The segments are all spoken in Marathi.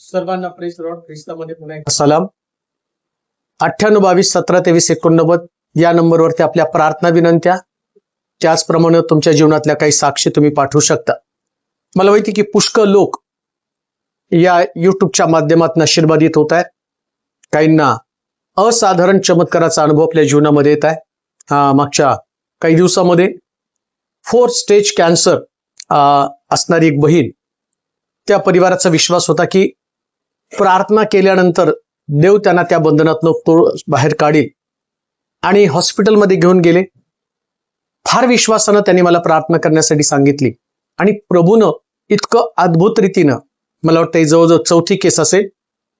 सर्वांना प्रेस लॉर्ड ख्रिस्तामध्ये पुन्हा एकदा सलाम. 9822172389 या नंबरवरती आपल्या प्रार्थना विनंत्या, त्याचप्रमाणे तुमच्या जीवनातल्या काही साक्षी तुम्ही पाठवू शकता. मला माहिती की पुष्कळ लोक या युट्यूबच्या माध्यमातून आशीर्वादित होत आहेत. काहींना असाधारण चमत्काराचा अनुभव आपल्या जीवनामध्ये येत आहे. मागच्या काही दिवसामध्ये 4th स्टेज कॅन्सर असणारी एक बहीण, त्या परिवाराचा विश्वास होता की प्रार्थना केल्यानंतर देव त्यांना त्या बंधनातून बाहेर काढेल, आणि हॉस्पिटलमध्ये घेऊन गेले. फार विश्वासानं त्यांनी मला प्रार्थना करण्यासाठी सांगितली, आणि प्रभूनं इतकं अद्भुत रीतीनं, मला वाटतं जवळजवळ 4थी केस असेल,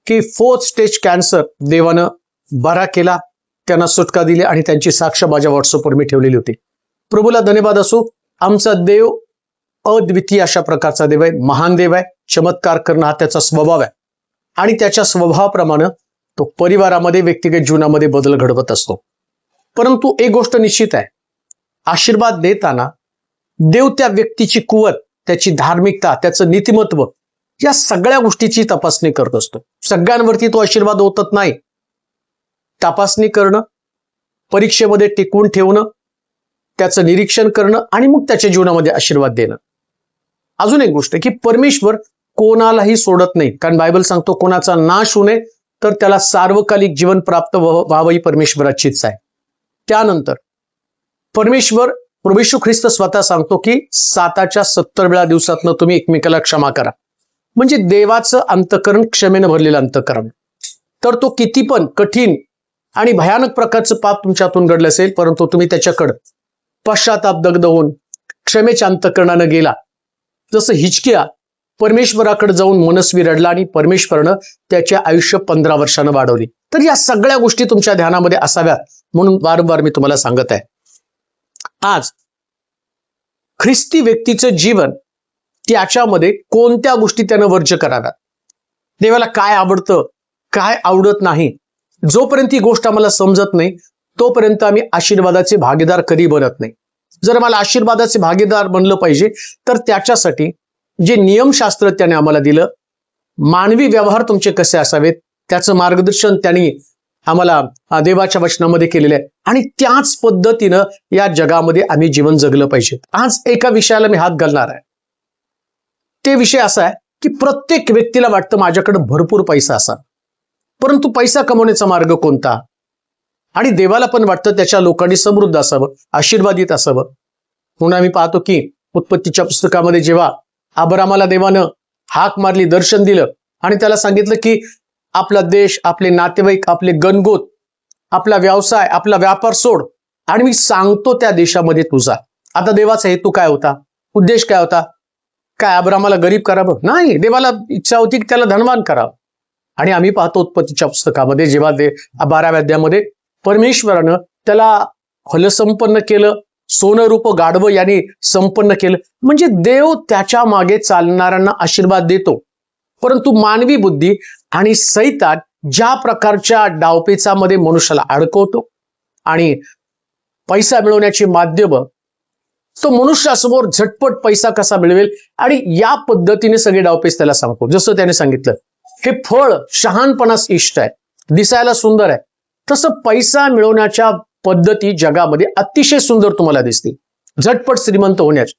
की 4th स्टेज कॅन्सर देवानं बरा केला, त्यांना सुटका दिली, आणि त्यांची साक्ष माझ्या व्हॉट्सअपवर मी ठेवलेली होती. प्रभूला धन्यवाद असो. आमचा देव अद्वितीय अशा प्रकारचा देव आहे, महान देव आहे. चमत्कार करणं हा त्याचा स्वभाव आहे, आणि त्याच्या स्वभावाप्रमाणे तो परिवारामध्ये, व्यक्तिगत जीवनामध्ये बदल घडवत असतो. परंतु एक गोष्ट निश्चित आहे, आशीर्वाद देताना देव त्या व्यक्तीची कुवत, त्याची धार्मिकता, त्याचं नीतिमत्व, या सगळ्या गोष्टीची तपासणी करत असतो. सगळ्यांवरती तो आशीर्वाद ओतत नाही. तपासणी करणं, परीक्षेमध्ये टिकवून ठेवणं, त्याचं निरीक्षण करणं, आणि मग त्याच्या जीवनामध्ये आशीर्वाद देणं. अजून एक गोष्ट की परमेश्वर कोणालाही सोडत नाही, कारण बायबल सांगतो कोणाचा नाश होऊ नये, तर त्याला सार्वकालिक जीवन प्राप्त व्हावं ही परमेश्वराची इच्छा आहे. त्यानंतर परमेश्वर, प्रभू येशू ख्रिस्त स्वतः सांगतो की 7च्या 70 वेळा दिवसातनं तुम्ही एकमेकाला क्षमा करा. म्हणजे देवाचं अंतःकरण क्षमेनं भरलेलं अंतःकरण. तर तो किती पण कठीण आणि भयानक प्रकारचं पाप तुमच्यातून घडलं असेल, परंतु तुम्ही त्याच्याकडं पश्चाताप दग्ध होऊन क्षमेच्या अंतःकरणानं गेला. जसं हिजकिया परमेश्वराकडे जाऊन मनस्वी रडला, आणि परमेश्वरानं त्याचे आयुष्य 15 वर्षानं वाढवली. तर या सगळ्या गोष्टी तुमच्या ध्यानामध्ये असाव्यात म्हणून वारंवार मी तुम्हाला सांगत आहे. आज ख्रिस्ती व्यक्तीचं जीवन, त्याच्यामध्ये कोणत्या गोष्टी त्यानं वर्ज्य कराव्यात, देवाला काय आवडतं, काय आवडत नाही, जोपर्यंत ही गोष्ट आम्हाला समजत नाही तोपर्यंत आम्ही आशीर्वादाचे भागीदार कधी बनत नाही. जर मला आशीर्वादाचे भागीदार बनलं पाहिजे, तर त्याच्यासाठी जे नियमशास्त्र त्याने आम्हाला दिलं, मानवी व्यवहार तुमचे कसे असावेत, त्याचं मार्गदर्शन त्यांनी आम्हाला देवाच्या वचनामध्ये केलेलं आहे, आणि त्याच पद्धतीनं या जगामध्ये आम्ही जीवन जगलं पाहिजे. आज एका विषयाला मी हात घालणार आहे. ते विषय असा आहे की प्रत्येक व्यक्तीला वाटतं माझ्याकडे भरपूर पैसा असा, परंतु पैसा कमवण्याचा मार्ग कोणता? आणि देवाला पण वाटतं त्याच्या लोकांनी समृद्ध असावं, आशीर्वादित असावं. म्हणून आम्ही पाहतो की उत्पत्तीच्या पुस्तकामध्ये जेव्हा अब्रामाला देवानं हाक मारली, दर्शन दिलं, आणि त्याला सांगितलं की आपला देश, आपले नातेवाईक, आपले गणगोत, आपला व्यवसाय, आपला व्यापार सोड, आणि मी सांगतो त्या देशामध्ये तुझा. आता देवाचा हेतू काय होता, उद्देश काय होता? काय अब्रामाला गरीब करावं? नाही, देवाला इच्छा होती की त्याला धनवान करावं. आणि आम्ही पाहतो उत्पत्तीच्या पुस्तकामध्ये जेव्हा 12व्या अध्यायामध्ये परमेश्वरानं त्याला फलसंपन्न केलं, सोनं रूप गाढवं यांनी संपन्न केलं. म्हणजे देव त्याच्या मागे चालणाऱ्यांना आशीर्वाद देतो, परंतु मानवी बुद्धी आणि सैतान ज्या प्रकारच्या डावपेचामध्ये मनुष्याला अडकवतो, आणि पैसा मिळवण्याची माध्यम, तो मनुष्यासमोर झटपट पैसा कसा मिळवेल, आणि या पद्धतीने सगळे डावपेच त्याला सांगतो. जसं त्याने सांगितलं, हे फळ शहाणपणास इष्ट आहे, दिसायला सुंदर आहे, तसं पैसा मिळवण्याच्या पद्धती जगामध्ये अतिशय सुंदर तुम्हाला दिसतील, झटपट श्रीमंत होण्याच्या.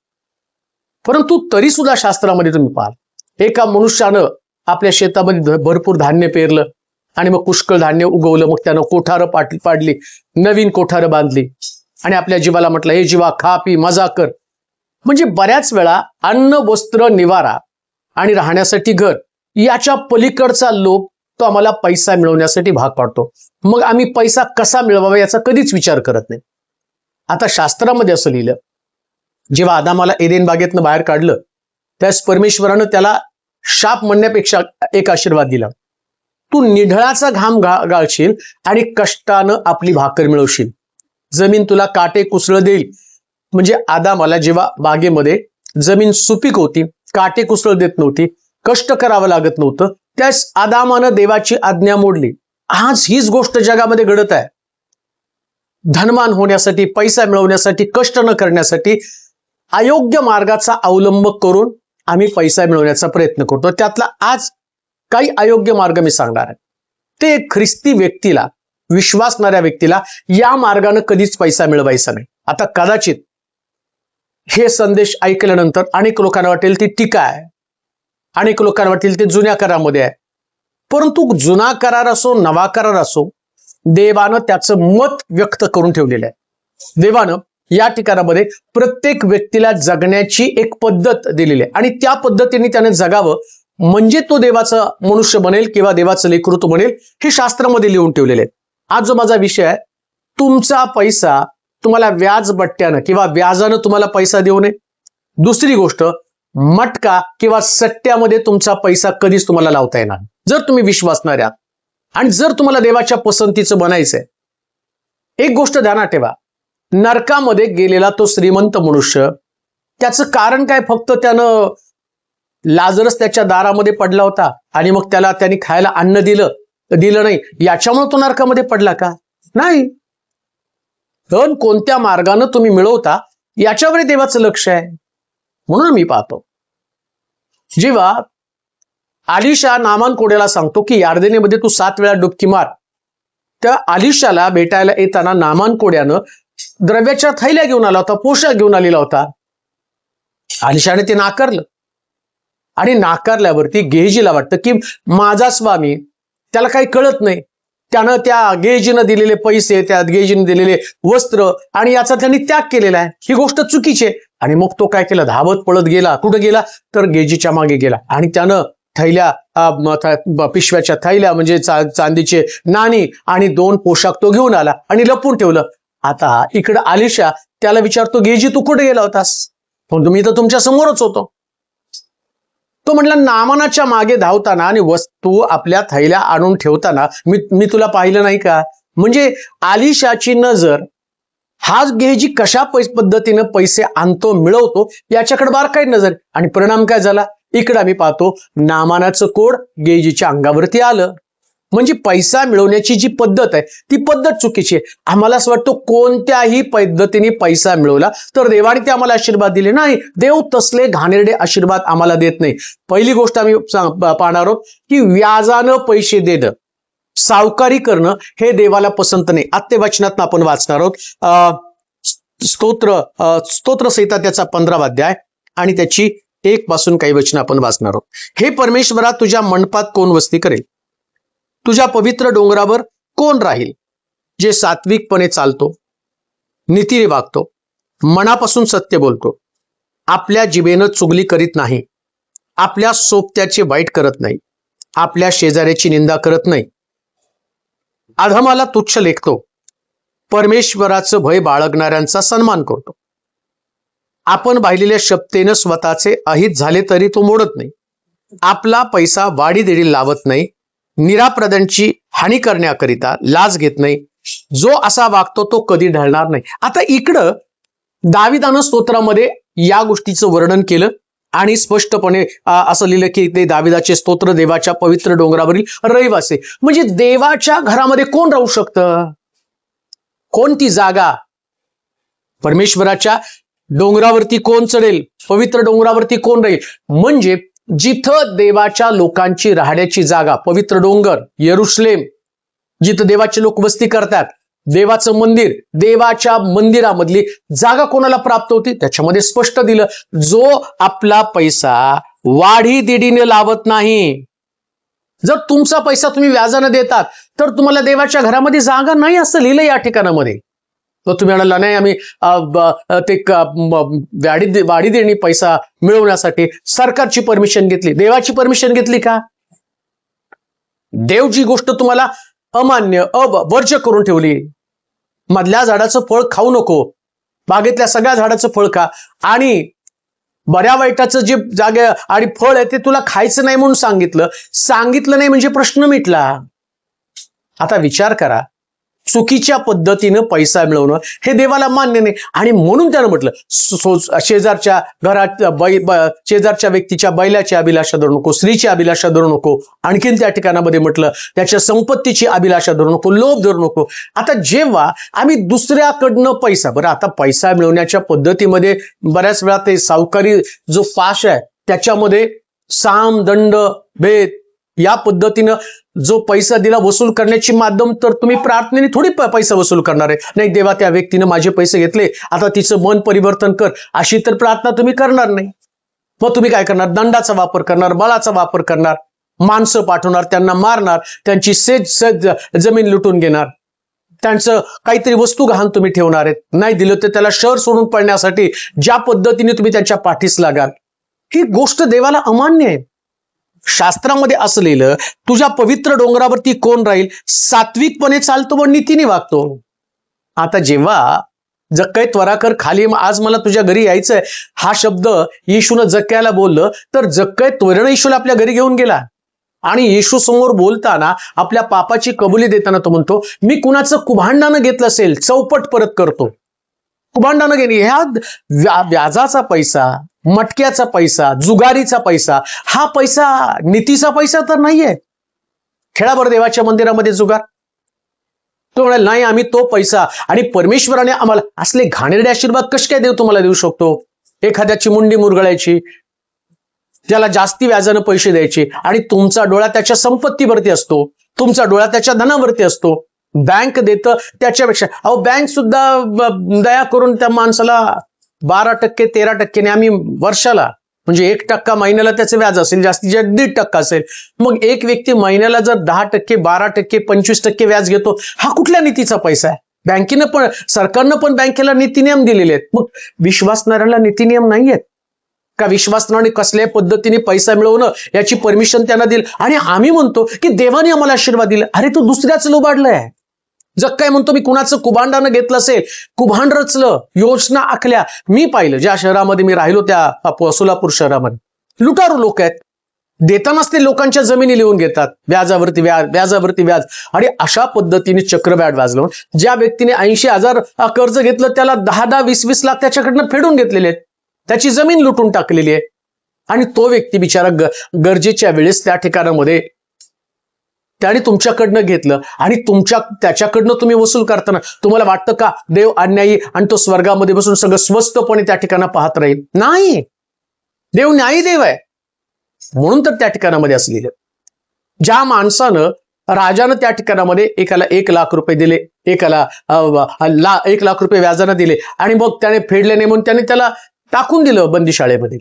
परंतु तरी सुद्धा शास्त्रामध्ये तुम्ही पाहाल, एका मनुष्यानं आपल्या शेतामध्ये भरपूर धान्य पेरलं, आणि मग पुष्कळ धान्य उगवलं, मग त्यानं कोठारं पाडली, नवीन कोठारं बांधली, आणि आपल्या जीवाला म्हटलं, हे जीवा खा पी मजा कर. म्हणजे बऱ्याच वेळा अन्न, वस्त्र, निवारा आणि राहण्यासाठी घर, याच्या पलीकडचा लोभ तो आम्हाला पैसा मिळवण्यासाठी भाग पाडतो. मग आम्ही पैसा कसा मिळवावा याचा कधीच विचार करत नाही. आता शास्त्रामध्ये असं लिहिलं, जेव्हा आदामाला एदेन बागेतनं बाहेर काढलं, त्यास परमेश्वरानं त्याला शाप म्हणण्यापेक्षा एक आशीर्वाद दिला, तू निढळाचा घाम गाळशील आणि कष्टानं आपली भाकर मिळवशील, जमीन तुला काटे कुसळ देईल. म्हणजे आदामाला जेव्हा बागेमध्ये जमीन सुपीक होती, काटे कुसळ देत नव्हती, कष्ट करावं लागत नव्हतं, त्यास आदामानं देवाची आज्ञा मोडली. आज हीच गोष्ट जगामध्ये घडत आहे. धनवान होण्यासाठी, पैसा मिळवण्यासाठी, कष्ट न करण्यासाठी अयोग्य मार्गाचा अवलंब करून आम्ही पैसा मिळवण्याचा प्रयत्न करतो. त्यातला आज काही अयोग्य मार्ग मी सांगणार आहे. ते ख्रिस्ती व्यक्तीला, विश्वासणाऱ्या व्यक्तीला या मार्गाने कधीच पैसा मिळवायचा नाही. आता कदाचित हे संदेश ऐकल्यानंतर अनेक लोकांना वाटेल ती टीका आहे, अनेक लोकांना वाटेल ते जुन्या करारामध्ये आहे. परंतु जुना करार असो नवा करार असो, देवानं त्याचं मत व्यक्त करून ठेवलेलं आहे. देवानं या ठिकाणामध्ये प्रत्येक व्यक्तीला जगण्याची एक पद्धत दिलेली आहे आणि त्या पद्धतीने त्याने जगावं म्हणजे तो देवाचा मनुष्य बनेल किंवा देवाचं लेकरू बनेल, हे शास्त्रामध्ये लिहून ठेवलेले आहे. आज जो माझा विषय आहे, तुमचा पैसा तुम्हाला व्याज बट्ट्यानं किंवा व्याजानं तुम्हाला पैसा देऊ नये. दुसरी गोष्ट, मटका किंवा सट्ट्यामध्ये तुमचा पैसा कधीच तुम्हाला लावता येणार. जर तुम्ही विश्वासणारे आहात आणि जर तुम्हाला देवाच्या पसंतीचं बनायचंय, एक गोष्ट ध्यानात ठेवा, नरकामध्ये गेलेला तो श्रीमंत मनुष्य, त्याचं कारण काय? फक्त त्यानं लाजरस त्याच्या दारामध्ये पडला होता आणि मग त्यांनी खायला अन्न दिलं नाही, याच्यामुळे तो नरकामध्ये पडला का? नाही. धन कोणत्या मार्गाने तुम्ही मिळवता याच्यावर देवाचं लक्ष आहे. म्हणून मी पाहतो, जेव्हा अलीशा नामान कोड्याला सांगतो की यार्देनेमध्ये तू 7 वेळा डुबकी मार, त्या अलीशाला भेटायला येताना नामान कोड्यानं द्रव्याच्या थैल्या घेऊन आला होता, पोशाख घेऊन आलेला होता. अलीशाने ते नाकारलं आणि नाकारल्यावरती गेहजीला वाटतं की माझा स्वामी, त्याला काही कळत नाही, त्यानं त्या गेहजीनं दिलेले पैसे, त्या गेहजीनं दिलेले वस्त्र आणि याचा त्यांनी त्याग केलेला आहे, ही गोष्ट चुकीची आहे. आणि मग तो काय केलं? धावत पळत गेला. कुठं गेला? तर गेहजीच्या मागे गेला आणि त्यानं थैल्या, पिशव्याच्या थैल्या म्हणजे चांदीचे नाणी आणि 2 पोशाख तो घेऊन आला आणि लपून ठेवलं. आता इकडं अलीशा त्याला विचारतो, गेहजी तू कुठे गेला होतास? म्हणतो मी तर तुमच्या समोरच होतो. तो म्हटला, नामानाच्या मागे धावताना आणि वस्तू आपल्या थैल्या आणून ठेवताना मी तुला पाहिलं नाही का? म्हणजे अलीशाची नजर हा गेहजी कशा पद्धतीनं पैसे आणतो, मिळवतो याच्याकडे बारकाईने नजर. आणि परिणाम काय झाला? इकडे आम्ही पाहतो, नामानाचं कोड गेहजीच्या अंगावरती आलं. म्हणजे पैसा मिळवण्याची जी पद्धत आहे ती पद्धत चुकीची आहे. आम्हाला असं वाटतं कोणत्याही पद्धतीने पैसा मिळवला तर देवाने ते आम्हाला आशीर्वाद दिले. नाही, देव तसले घाणेरडे आशीर्वाद आम्हाला देत नाही. पहिली गोष्ट आम्ही पाहणार आहोत की व्याजानं पैसे देणं, सावकारी करणं हे देवाला पसंत नाही. आत्ते वचनात आपण वाचणार आहोत स्तोत्रसंहिता त्याचा 15वा अध्याय आणि त्याची 1 पासून काही वचन आपण वाचणार आहोत. हे परमेश्वरा, तुझ्या मंडपात कोण वस्ती करेल? तुझ्या पवित्र डोंगरावर कोण राहील? जे सात्विकपणे चालतो, नीतीने वागतो, मनापासून सत्य बोलतो, आपल्या जिभेनं चुगली करीत नाही, आपल्या सोबत्याचे वाईट करत नाही, आपल्या शेजाऱ्याची निंदा करत नाही, अधमाला तुच्छ लेखतो, परमेश्वराचं भय बाळगणाऱ्यांचा सन्मान करतो, आपण पाहिलेल्या शब्देनं स्वतःचे अहित झाले तरी तो मोडत नाही, आपला पैसा वाढीदेडी लावत नाही, निराप्रदांची हानी करण्याकरिता लाज घेत नाही, जो असा वागतो तो कधी ढळणार नाही. आता इकडं दाविदानं स्तोत्रामध्ये या गोष्टीचं वर्णन केलं आणि स्पष्टपणे असं लिहिलं की ते दाविदाचे स्तोत्र देवाच्या पवित्र डोंगरावरील रहिवासी. म्हणजे देवाच्या घरामध्ये कोण राहू शकतं? कोणती जागा? परमेश्वराच्या डोंगरावरती कोण चढेल? पवित्र डोंगरावरती कोण राहील? म्हणजे जिथं देवाच्या लोकांची राहण्याची जागा, पवित्र डोंगर, यरुशलेम, जिथं देवाचे लोक वस्ती करतात, देवाचं मंदिर, देवाच्या मंदिरामधली जागा कोणाला प्राप्त होती? त्याच्यामध्ये स्पष्ट दिलं, जो आपला पैसा वाढीदेडीने लावत नाही. जर तुमचा पैसा तुम्ही व्याजाने देतात तर तुम्हाला देवाच्या घरामध्ये जागा नाही असं लिहिलं या ठिकाणामध्ये. तर तुम्ही म्हणाला नाही, आम्ही ते वाढी देणी पैसा मिळवण्यासाठी सरकारची परमिशन घेतली, देवाची परमिशन घेतली का? देव जी गोष्ट तुम्हाला अमान्य वर्ज्य करून ठेवली, मधल्या झाडाचं फळ खाऊ नको, बागेतल्या सगळ्या झाडाचं फळ खा, आणि बऱ्या वाईटाचं जे जागे आणि फळ आहे ते तुला खायचं नाही म्हणून सांगितलं नाही म्हणजे प्रश्न मिटला. आता विचार करा, चुकीच्या पद्धतीनं पैसा मिळवणं हे देवाला मान्य नाही. आणि म्हणून त्यानं म्हटलं, शेजारच्या घरात शेजारच्या व्यक्तीच्या बैलाची अभिलाषा धरू नको, स्त्रीची अभिलाषा धरू नको, आणखीन त्या ठिकाणामध्ये म्हटलं त्याच्या संपत्तीची अभिलाषा धरू नको, लोभ धरू नको. आता जेव्हा आम्ही दुसऱ्याकडनं पैसा, बरं आता पैसा मिळवण्याच्या पद्धतीमध्ये बऱ्याच वेळा ते सावकारी जो फाश आहे त्याच्यामध्ये साम, दंड, भेद, या पद्धतीनं जो पैसा दिला वसूल करण्याची माध्यम, तर तुम्ही प्रार्थनेने थोडी पैसा वसूल करणार आहे. नाही, देवा त्या व्यक्तीनं माझे पैसे घेतले, आता तिचं मन परिवर्तन कर, अशी तर प्रार्थना तुम्ही करणार नाही. मग तुम्ही काय करणार? दंडाचा वापर करणार, बळाचा वापर करणार, माणसं पाठवणार, त्यांना मारणार, त्यांची सेज जमीन लुटून घेणार, त्यांचं काहीतरी वस्तू गहाण तुम्ही ठेवणार आहेत. नाही दिलं तर त्याला शहर सोडून पडण्यासाठी ज्या पद्धतीने तुम्ही त्यांच्या पाठीस लागाल, ही गोष्ट देवाला अमान्य आहे. शास्त्रामध्ये असलेलं तुझ्या पवित्र डोंगरावरती कोण राहील? सात्विकपणे चालतो व नीतीने वागतो. आता जेव्हा जक्कई त्वरा कर खाली, आज मला तुझ्या घरी यायचंय, हा शब्द येशूनं जक्कईला बोललं, तर जक्कई त्वरेनं येशूला आपल्या घरी घेऊन गेला. आणि येशू समोर बोलताना आपल्या पापाची कबुली देताना तो म्हणतो, मी कुणाचं कुभांडानं घेतलं असेल चौपट परत करतो. कुभांडानं घेणे, ह्या व्याजाचा पैसा, मटक्याचा पैसा, जुगारीचा पैसा, हा पैसा नीतीचा पैसा तर नाहीये. खेळाभर देवाच्या मंदिरामध्ये जुगार. तो म्हणाल, नाही आम्ही तो पैसा, आणि परमेश्वराने आम्हाला असले घाणेरडे आशीर्वाद कसे काय देव तुम्हाला देऊ शकतो? एखाद्याची मुंडी मुरगळायची, त्याला जास्ती व्याजानं पैसे द्यायचे, आणि तुमचा डोळा त्याच्या संपत्तीवरती असतो, तुमचा डोळा त्याच्या धनावरती असतो. बँक देतं त्याच्यापेक्षा, अहो बँक सुद्धा दया करून त्या माणसाला 12% 13% आम्ही वर्षाला, म्हणजे 1% महिन्याला त्याचे व्याज असेल, जास्तीत जास्त 1.5% असेल. मग एक व्यक्ती महिन्याला जर 10%, 12%, 25% व्याज घेतो, हा कुठल्या नीतीचा पैसा आहे? बँकेनं पण, सरकारनं पण बँकेला नीती नियम दिलेले आहेत. मग विश्वासणाऱ्याला नीती नियम नाही आहेत का? विश्वासणाऱ्याने कसल्याही पद्धतीने पैसा मिळवणं याची परमिशन त्यांना दिली, आणि आम्ही म्हणतो की देवाने आम्हाला आशीर्वाद दिला. अरे तू दुसऱ्याच लुबाडलंय. जक्कई म्हणतो, मी कुणाचं कुभांडानं घेतलं असेल, कुभांड रचलं, योजना आखल्या. मी पाहिलं, ज्या शहरामध्ये मी राहिलो त्या सोलापूर शहरामध्ये लुटारू लोक आहेत. देतानाच ते लोकांच्या जमिनी लिहून घेतात, व्याजावरती व्याज, व्याजावरती व्याज, आणि अशा पद्धतीने चक्रव्याढ व्याज लावून ज्या व्यक्तीने 80,000 कर्ज घेतलं, त्याला 10-10, 20-20 लाख त्याच्याकडनं फेडून घेतलेले आहेत, त्याची जमीन लुटून टाकलेली आहे. आणि तो व्यक्ती बिचारा गरजेच्या वेळेस त्या ठिकाणामध्ये त्याने तुमच्याकडनं घेतलं, आणि त्याच्याकडनं तुम्ही वसूल करताना तुम्हाला वाटतं का देव अन्यायी आणि तो स्वर्गामध्ये बसून सगळं स्वस्तपणे त्या ठिकाणं पाहत राहील? नाही, देव न्यायी देव आहे. म्हणून तर त्या ठिकाणामध्ये असलेलं, ज्या माणसानं, राजानं त्या ठिकाणामध्ये एकाला 1 लाख रुपये दिले, एकाला 1 लाख रुपये व्याजानं दिले, आणि मग त्याने फेडले नाही म्हणून त्याने त्याला टाकून दिलं बंदीशाळेमध्ये.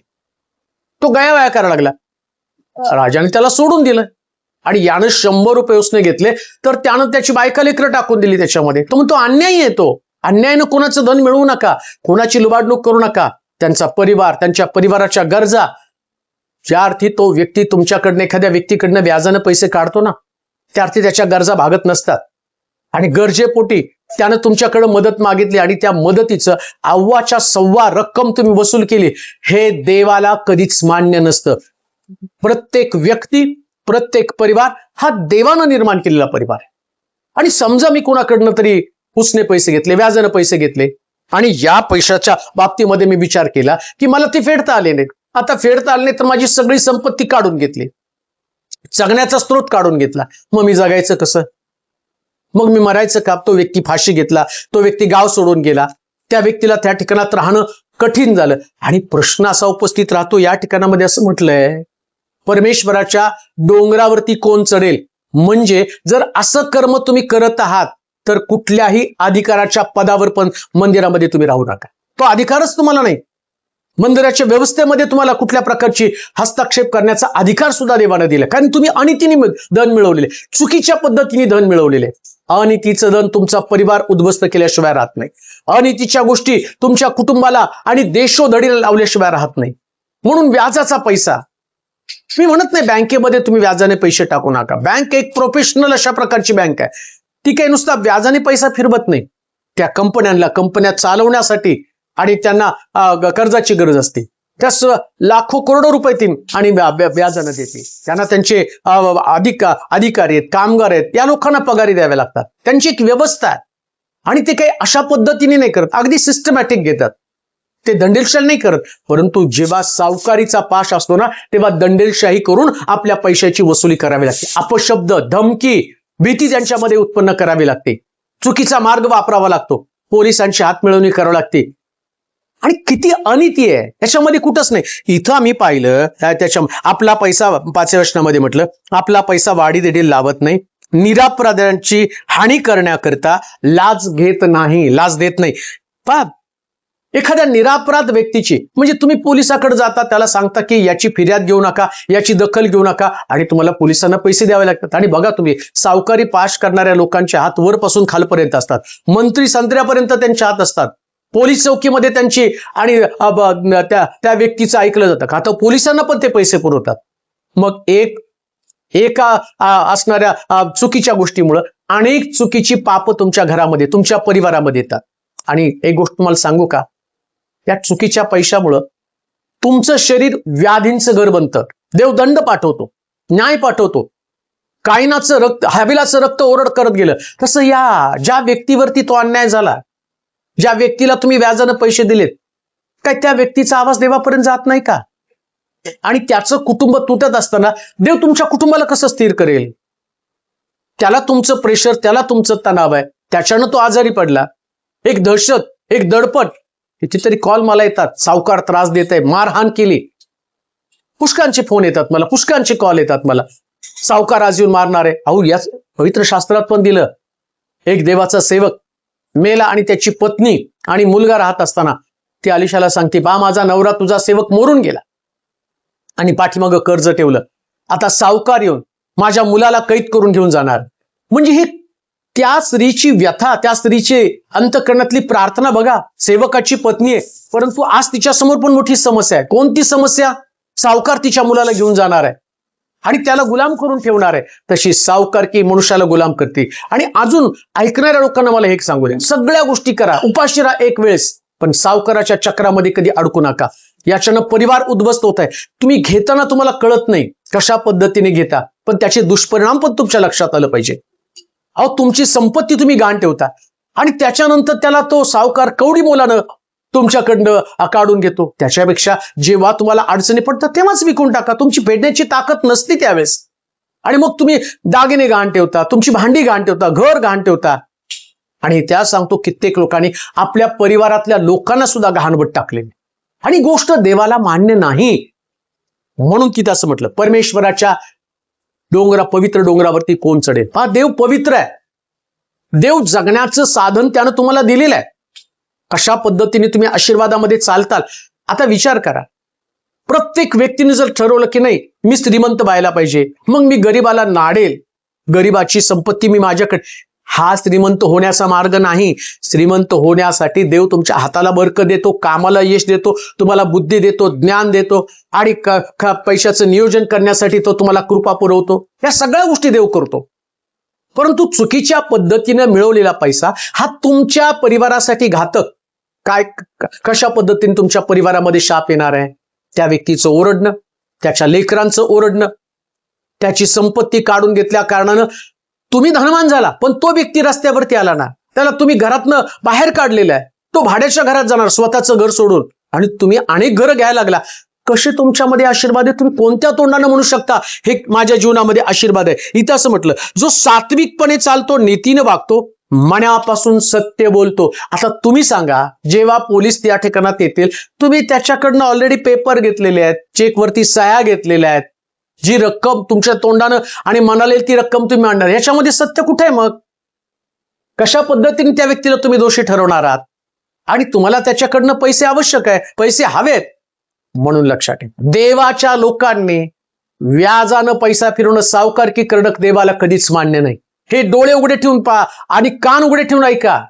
तो गयावया करायला लागला, राजाने त्याला सोडून दिलं. आणि यानं 100 रुपये उसने घेतले, तर त्यानं त्याची बायका लेकरं टाकून दिली त्याच्यामध्ये. तो म्हणतो अन्यायी आहे. तो अन्यायानं कोणाचं धन मिळवू नका, कोणाची लुबाडणूक करू नका. त्यांचा परिवार, त्यांच्या परिवाराच्या गरजा, ज्या अर्थी तो व्यक्ती तुमच्याकडनं, एखाद्या व्यक्तीकडनं व्याजानं पैसे काढतो ना, त्या अर्थी त्याच्या गरजा भागत नसतात. आणि गरजेपोटी त्यानं तुमच्याकडे मदत मागितली, आणि त्या मदतीचं 1.25 रक्कम तुम्ही वसूल केली, हे देवाला कधीच मान्य नसतं. प्रत्येक व्यक्ती, प्रत्येक परिवार हा देवानं निर्माण केलेला परिवार आहे. आणि समजा मी कोणाकडनं तरी उसने पैसे घेतले, व्याजानं पैसे घेतले, आणि या पैशाच्या बाबतीमध्ये मी विचार केला की मला ते फेडता आले नाही. आता फेडता आले नाही तर माझी सगळी संपत्ती काढून घेतली, जगण्याचा स्रोत काढून घेतला. मग मी जगायचं कसं? मग मी मरायचं का? तो व्यक्ती फाशी घेतला, तो व्यक्ती गाव सोडून गेला, त्या व्यक्तीला त्या ठिकाणात राहणं कठीण झालं. आणि प्रश्न असा उपस्थित राहतो या ठिकाणामध्ये, असं म्हटलंय, परमेश्वराच्या डोंगरावरती कोण चढेल? म्हणजे जर असं कर्म तुम्ही करत आहात तर कुठल्याही अधिकाराच्या पदावर पण मंदिरामध्ये तुम्ही राहू नका. तो अधिकारच तुम्हाला नाही. मंदिराच्या व्यवस्थेमध्ये तुम्हाला कुठल्या प्रकारची हस्तक्षेप करण्याचा अधिकार सुद्धा देवानं दिला, कारण तुम्ही अनितीने धन मिळवलेले, चुकीच्या पद्धतीने धन मिळवलेले. अनितीचं धन तुमचा परिवार उद्ध्वस्त केल्याशिवाय राहत नाही. अनितीच्या गोष्टी तुमच्या कुटुंबाला आणि देशोधडीला लावल्याशिवाय राहत नाही. म्हणून व्याजाचा पैसा, मी म्हणत नाही बँकेमध्ये तुम्ही व्याजाने पैसे टाकू नका. बँक एक प्रोफेशनल अशा प्रकारची बँक आहे, ती काही नुसता व्याजाने पैसा फिरवत नाही. त्या कंपन्या चालवण्यासाठी आणि त्यांना कर्जाची गरज असते, त्यास लाखो करोडो रुपये ती आणि व्याजानं देते. त्यांना त्यांचे अधिकारी आहेत, कामगार आहेत, या लोकांना पगारी द्यावे लागतात. त्यांची एक व्यवस्था आहे, आणि ते काही अशा पद्धतीने नाही करत, अगदी सिस्टमॅटिक घेतात. ते दंडेलशाही नाही करत. परंतु जेव्हा सावकारीचा पाश असतो ना, तेव्हा दंडेलशाही करून आपल्या पैशाची वसुली करावी लागते. अपशब्द, धमकी, भीती त्यांच्यामध्ये उत्पन्न करावी लागते. चुकीचा मार्ग वापरावा लागतो. पोलिसांची हातमिळवणी करावी लागते. आणि किती अनिती आहे याच्यामध्ये, कुठंच नाही. इथं आम्ही पाहिलं त्याच्या आपला पैसा 5व्या वचनामध्ये म्हटलं, आपला पैसा वाढीदेडी लावत नाही, निरापराधांची हानी करण्याकरता लाच घेत नाही, लाच देत नाही. पहा, एखाद्या निरापराध व्यक्तीची, म्हणजे तुम्ही पोलिसाकडे जाता, त्याला सांगता की याची फिर्याद घेऊ नका, याची दखल घेऊ नका, आणि तुम्हाला पोलिसांना पैसे द्यावे लागतात. आणि बघा तुम्ही, सावकारी पाश करणाऱ्या लोकांचे हात वरपासून खालपर्यंत असतात, मंत्री संत्र्यापर्यंत त्यांचे हात असतात, पोलीस चौकीमध्ये त्यांची, आणि त्या व्यक्तीचं ऐकलं जातं का, आता पोलिसांना पण ते पैसे पुरवतात. मग एका असणाऱ्या चुकीच्या गोष्टीमुळे अनेक चुकीची पाप तुमच्या घरामध्ये, तुमच्या परिवारामध्ये येतात. आणि एक गोष्ट तुम्हाला सांगू का, या चुकीच्या पैशामुळं तुमचं शरीर व्याधींचं घर बनतं. देव दंड पाठवतो, न्याय पाठवतो. कायनाचं रक्त, हाबिलाचं रक्त ओरड करत गेलं, तसं ज्या व्यक्तीवरती तो अन्याय झाला, ज्या व्यक्तीला तुम्ही व्याजानं पैसे दिलेत, काय त्या व्यक्तीचा आवाज देवापर्यंत जात नाही का? आणि त्याचं कुटुंब तुटत असताना देव तुमच्या कुटुंबाला कसं स्थिर करेल? त्याला तुमचं प्रेशर, त्याला तुमचं तणाव आहे, त्याच्यानं तो आजारी पडला. एक दहशत, एक दडपण, कितीतरी कॉल मला येतात, सावकार त्रास देत आहे, मारहाण केली, पुष्कांचे फोन येतात मला, पुष्कांचे कॉल येतात मला, सावकार आज येऊन मारणार आहे. अहो, याच पवित्र शास्त्रात पण दिलं, एक देवाचा सेवक मेला आणि त्याची पत्नी आणि मुलगा राहत असताना ती अलिशाला सांगते, बा माझा नवरा तुझा सेवक मोरून गेला आणि पाठीमागं कर्ज ठेवलं, आता सावकार येऊन माझ्या मुलाला कैद करून घेऊन जाणार. म्हणजे हे त्या स्त्रीची व्यथा, त्या स्त्रीची अंतःकरणातली प्रार्थना बघा. सेवकाची पत्नी आहे, परंतु आज तिच्या समोर पण मोठी समस्या आहे. कोणती समस्या? सावकार तिच्या मुलाला घेऊन जाणार आहे आणि त्याला गुलाम करून ठेवणार आहे. तशी सावकारकी मनुष्याला गुलाम करते. आणि अजून ऐकणाऱ्या लोकांना मला एक सांगू द्या, सगळ्या गोष्टी करा, उपाशी राहा एक वेळेस, पण सावकाराच्या चक्रामध्ये कधी अडकू नका. याच्यानं परिवार उद्ध्वस्त होत आहे. तुम्ही घेताना तुम्हाला कळत नाही कशा पद्धतीने घेता, पण त्याचे दुष्परिणाम पण तुमच्या लक्षात आलं पाहिजे. अहो, तुमची संपत्ती तुम्ही गहाण ठेवता आणि त्याच्यानंतर त्याला तो सावकार कवडी मोलानं तुमच्याकडनं काढून घेतो. त्याच्यापेक्षा जेव्हा तुम्हाला अडचणी पडतात तेव्हाच विकून टाका. तुमची फेडण्याची ताकद नसते त्यावेळेस. आणि मग तुम्ही दागिने गहाण ठेवता, तुमची भांडी गहाण ठेवता, घर गहाण ठेवता. आणि त्या सांगतो, कित्येक लोकांनी आपल्या परिवारातल्या लोकांना सुद्धा गहाणवत टाकले. आणि गोष्ट देवाला मान्य नाही. म्हणून तिथं असं म्हटलं, परमेश्वराच्या पवित्र डोंगरावरती कोण चढेल? हा देव पवित्र आहे. देव जगण्याचं साधन त्यानं तुम्हाला दिलेलं आहे. कशा पद्धतीने तुम्ही आशीर्वादामध्ये चालताल. आता विचार करा, प्रत्येक व्यक्तीने जर ठरवलं की नाही मी श्रीमंत व्हायला पाहिजे, मग मी गरीबाला नाडेल, गरीबाची संपत्ती मी माझ्याकडे, हा श्रीमंत होण्याचा मार्ग नाही. श्रीमंत होण्यासाठी देव तुमच्या हाताला बरकत देतो, कामाला यश देतो, तुम्हाला बुद्धी देतो, ज्ञान देतो, आणि पैशाचं नियोजन करण्यासाठी तो तुम्हाला कृपा पुरवतो. या सगळ्या गोष्टी देव करतो. परंतु चुकीच्या पद्धतीने मिळवलेला पैसा हा तुमच्या परिवारासाठी घातक. काय, कशा पद्धतीने तुमच्या परिवारामध्ये शाप येणार आहे? त्या व्यक्तीचं ओरडणं, त्याच्या लेकरांचं ओरडणं, त्याची संपत्ती काढून घेतल्या कारणानं तुम्ही धनवान झाला, पण तो व्यक्ती रस्त्यावरती आला ना, त्याला तुम्ही घरातनं बाहेर काढलेलं आहे, तो भाड्याच्या घरात जाणार स्वतःचं घर सोडून, आणि तुम्ही अनेक घरं घ्यायला लागला. कसे तुमच्यामध्ये आशीर्वाद आहे? तुम्ही कोणत्या तोंडाने म्हणू शकता हे माझ्या जीवनामध्ये आशीर्वाद आहे? इथं असं म्हटलं, जो सात्विकपणे चालतो, नीतीने वागतो, मनापासून सत्य बोलतो. आता तुम्ही सांगा, जेव्हा पोलीस त्या ठिकाणात येतील, तुम्ही त्याच्याकडनं ऑलरेडी पेपर घेतलेले आहेत, चेकवरती सह्या घेतलेल्या आहेत, जी रक्कम तुमच्या तोंडानं आणि मनाला ती रक्कम तुम्ही आणणार, याच्यामध्ये सत्य कुठे आहे? मग कशा पद्धतीने त्या व्यक्तीला तुम्ही दोषी ठरवणार आहात? आणि तुम्हाला त्याच्याकडनं पैसे आवश्यक आहे, पैसे हवेत. म्हणून लक्षात ठेवा, देवाच्या लोकांनी व्याजानं पैसा फिरवणं, सावकारकी करणं देवाला कधीच मान्य नाही. हे डोळे उघडे ठेवून पहा आणि कान उघडे ठेवून ऐका.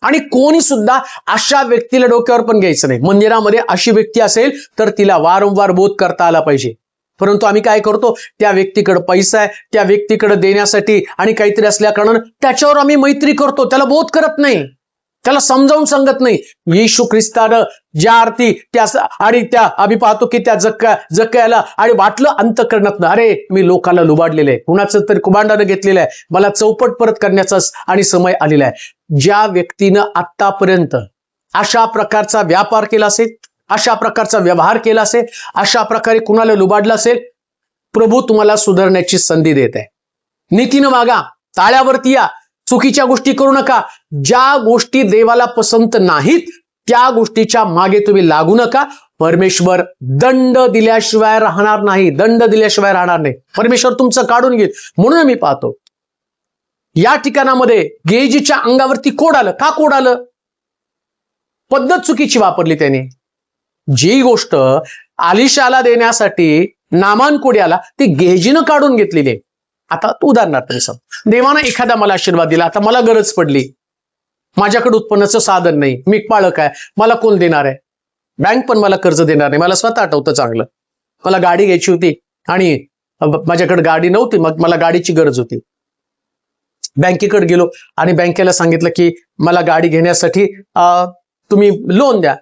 आणि कोणी सुद्धा अशा व्यक्तीला डोक्यावर पण घ्यायचं नाही. मंदिरामध्ये अशी व्यक्ती असेल तर तिला वारंवार बोध करता आला पाहिजे. परंतु आम्ही काय करतो, त्या व्यक्तीकडे पैसा आहे, त्या व्यक्तीकडे देण्यासाठी आणि काहीतरी असल्या कारणानं त्याच्यावर आम्ही मैत्री करतो, त्याला बोध करत नाही, त्याला समजावून सांगत नाही. येशू ख्रिस्तानं ज्या अर्थी त्या, आणि त्या आम्ही पाहतो की त्या जक्याला आणि वाटलं अंतःकरणातनं, अरे मी लोकाला लुबाडलेलं आहे, कुणाचं तरी कुभांडानं घेतलेलं आहे, मला चौपट परत करण्याचा आणि समय आलेला आहे. ज्या व्यक्तीनं आतापर्यंत अशा प्रकारचा व्यापार केला असेल, अशा प्रकारचा व्यवहार केला असेल, अशा प्रकारे कुणाला लुबाडलं असेल, प्रभू तुम्हाला सुधारण्याची संधी देत आहे. नीतीनं वागा, ताळ्यावरती या, चुकीच्या गोष्टी करू नका. ज्या गोष्टी देवाला पसंत नाहीत त्या गोष्टीच्या मागे तुम्ही लागू नका. परमेश्वर दंड दिल्याशिवाय राहणार नाही, दंड दिल्याशिवाय राहणार नाही. परमेश्वर तुमचं काढून घेईल. म्हणून मी पाहतो या ठिकाणामध्ये गेहजीच्या अंगावरती कोड आलं. का कोड आलं? पद्धत चुकीची वापरली त्याने. जी गोष्ट आलिशाला देण्यासाठी नामान कोडी आला ती गेहजीनं काढून घेतलेली आहे. आता उदाहरणार्थ देवानं एखादा मला आशीर्वाद दिला, आता मला गरज पडली, माझ्याकडे उत्पन्नाचं साधन नाही, मी पाळक आहे, मला कोण देणार आहे? बँक पण मला कर्ज देणार नाही. मला स्वतः आठवतं चांगलं, मला गाडी घ्यायची होती आणि माझ्याकडे गाडी नव्हती, मग मला गाडीची गरज होती. बँकेकडे गेलो आणि बँकेला सांगितलं की मला गाडी घेण्यासाठी तुम्ही लोन द्या.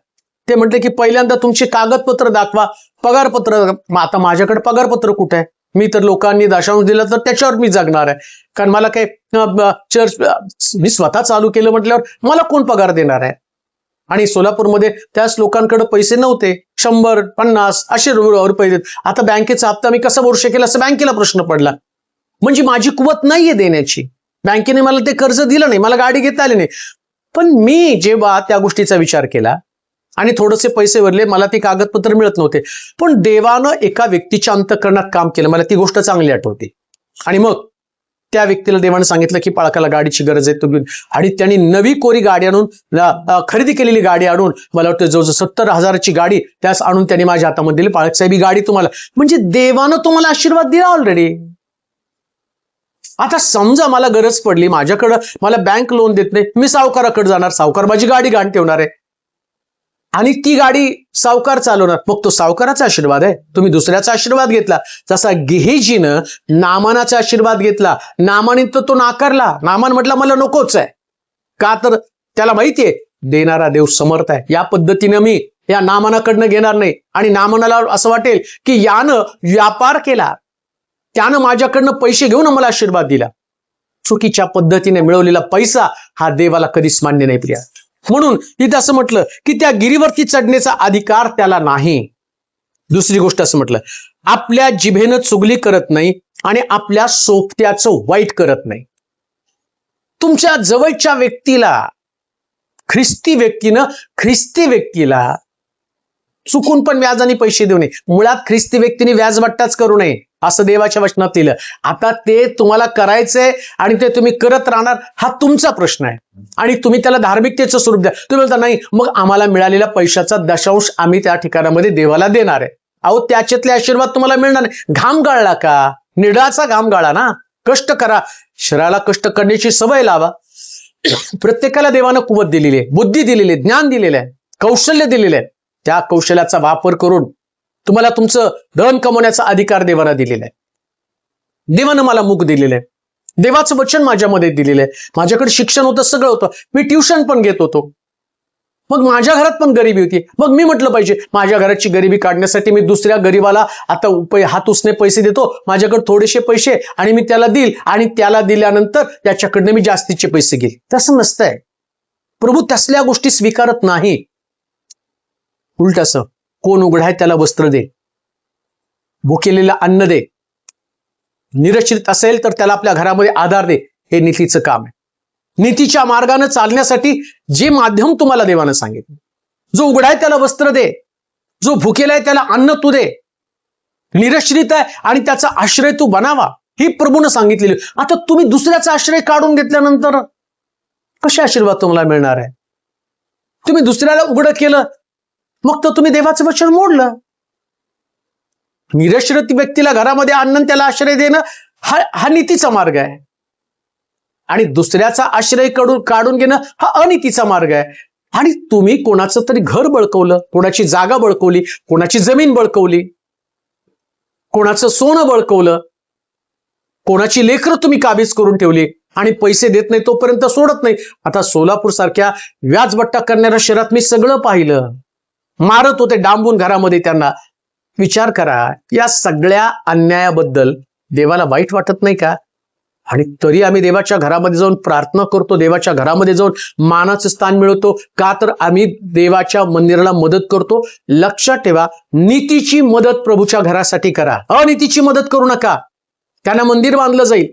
ते म्हटले की पहिल्यांदा तुमचे कागदपत्र दाखवा, पगारपत्र. आता माझ्याकडे पगारपत्र कुठे आहे? मी तर लोकांनी दशांश दिलं तर त्याच्यावर मी जगणार आहे. कारण मला काही चर्च मी स्वतः चालू केलं म्हटल्यावर मला कोण पगार देणार आहे? आणि सोलापूरमध्ये त्याच लोकांकडे पैसे नव्हते, 100, 50 असे रुपये देत. आता बँकेचा हप्ता मी कसा भरू शकेल असं बँकेला प्रश्न पडला. म्हणजे माझी कुवत नाहीये देण्याची. बँकेने मला ते कर्ज दिलं नाही, मला गाडी घेता आली नाही. पण मी जेव्हा त्या गोष्टीचा विचार केला आणि थोडेसे पैसे भरले, मला ते कागदपत्र मिळत नव्हते. पण देवानं एका व्यक्तीच्या अंतःकरणात काम केलं, मला ती गोष्ट चांगली आठवते. आणि मग त्या व्यक्तीला देवानं सांगितलं की पाळकाला गाडीची गरज आहे, तुम्ही. आणि त्यांनी नवी कोरी गाडी आणून, खरेदी केलेली गाडी आणून, मला वाटतं जवळजवळ 70,000ची गाडी त्यास आणून त्यांनी माझ्या हातामध्ये दिली. पाळक साहेब ही गाडी तुम्हाला. म्हणजे देवानं तुम्हाला आशीर्वाद दिला ऑलरेडी. आता समजा मला गरज पडली, माझ्याकडं मला बँक लोन देत नाही, मी सावकाराकडे जाणार, सावकार माझी गाडी घाण ठेवणार आहे आणि ती गाडी सावकार चालवणार. मग तो सावकाराचा आशीर्वाद आहे, तुम्ही दुसऱ्याचा आशीर्वाद घेतला. जसा गेहजीनं नामानाचा आशीर्वाद घेतला, नामाने तो नाकारला. नामान म्हटला मला नकोच आहे. का तर त्याला माहितीये देणारा देव समर्थ आहे. या पद्धतीनं मी या नामानाकडनं घेणार नाही. आणि नामानाला असं वाटेल की यानं व्यापार केला, त्यानं माझ्याकडनं पैसे घेऊन मला आशीर्वाद दिला. चुकीच्या पद्धतीने मिळवलेला पैसा हा देवाला कधीच मान्य नाही प्रिया. म्हणून इथं असं म्हटलं की त्या गिरीवरती चढण्याचा अधिकार त्याला नाही. दुसरी गोष्ट असं म्हटलं, आपल्या जिभेनं चुगली करत नाही आणि आपल्या सोबत्याचं वाईट करत नाही. तुमच्या जवळच्या व्यक्तीला, ख्रिस्ती व्यक्तीला चुकून पण व्याजाने पैसे देऊ नये. मुळात ख्रिस्ती व्यक्तीने व्याजवट्टाच करू नये असं देवाच्या वचनात लिहिलं. आता ते तुम्हाला करायचंय आणि ते तुम्ही करत राहणार, हा तुमचा प्रश्न आहे. आणि तुम्ही त्याला धार्मिकतेचं स्वरूप द्या. तुम्ही बोलता नाही मग आम्हाला मिळालेल्या पैशाचा दशांश आम्ही त्या ठिकाणामध्ये देवाला देणार आहे. अहो त्याच्यातले आशीर्वाद तुम्हाला मिळणार नाही. घाम गाळला का? निडाचा घाम गाळा ना. कष्ट करा, शरीराला कष्ट करण्याची सवय लावा. प्रत्येकाला देवानं कुवत दिलेली आहे, बुद्धी दिलेली आहे, ज्ञान दिलेलं आहे, कौशल्य दिलेलं आहे. त्या कौशल्याचा वापर करून तुम्हाला तुमचं धन कमवण्याचा अधिकार देवानं दिलेला आहे. देवानं मला मुख दिलेलं आहे, देवाचं वचन माझ्यामध्ये दिलेलं आहे. माझ्याकडे शिक्षण होतं, सगळं होतं, मी ट्युशन पण घेत होतो. मग माझ्या घरात पण गरिबी होती. मग मी म्हटलं पाहिजे माझ्या घराची गरिबी काढण्यासाठी मी दुसऱ्या गरीबाला आता हात उसने पैसे देतो, माझ्याकडे थोडेसे पैसे आणि मी त्याला देईल आणि त्याला दिल्यानंतर त्याच्याकडनं मी जास्तीचे पैसे घेईल. तसं नसतंय. प्रभू तसल्या गोष्टी स्वीकारत नाही. उलट असं, कोण उघडाय त्याला वस्त्र दे, भुकेलेला अन्न दे, निरक्षित असेल तर त्याला आपल्या घरामध्ये आधार दे. हे नीतीचं काम आहे. नीतीच्या मार्गाने चालण्यासाठी जे माध्यम तुम्हाला देवानं सांगितलं, जो उघडाय त्याला वस्त्र दे, जो भुकेला आहे त्याला अन्न तू दे, निरक्षित आहे आणि त्याचा आश्रय तू बनावा, ही प्रभूनं सांगितलेली. आता तुम्ही दुसऱ्याचा आश्रय काढून घेतल्यानंतर कसे आशीर्वाद तुम्हाला मिळणार आहे? तुम्ही दुसऱ्याला उघडं केलं मग तर तुम्ही देवाचं वचन मोडलं. निरक्षित व्यक्तीला घरामध्ये आणणं, त्याला आश्रय देणं हा नीतीचा मार्ग आहे. आणि दुसऱ्याचा आश्रय काढून घेणं हा अनीतीचा मार्ग आहे. आणि तुम्ही कोणाचं तरी घर बळकवलं, कोणाची जागा बळकवली, कोणाची जमीन बळकवली, कोणाचं सोनं बळकवलं, कोणाची लेकरं तुम्ही काबीज करून ठेवली आणि पैसे देत नाही तोपर्यंत सोडत नाही. आता सोलापूर सारख्या व्याजबट्टा करणाऱ्या शहरात मी सगळं पाहिलं. मारत होते डांबून घरामध्ये त्यांना. विचार करा, या सगळ्या अन्यायाबद्दल देवाला वाईट वाटत नाही का? आणि तरी आम्ही देवाच्या घरामध्ये जाऊन प्रार्थना करतो, देवाच्या घरामध्ये जाऊन मानाचं स्थान मिळवतो. का तर आम्ही देवाच्या मंदिराला मदत करतो. लक्षात ठेवा, नीतीची मदत प्रभूच्या घरासाठी करा, अनीतीची मदत करू नका. त्यांना मंदिर बांधलं जाईल,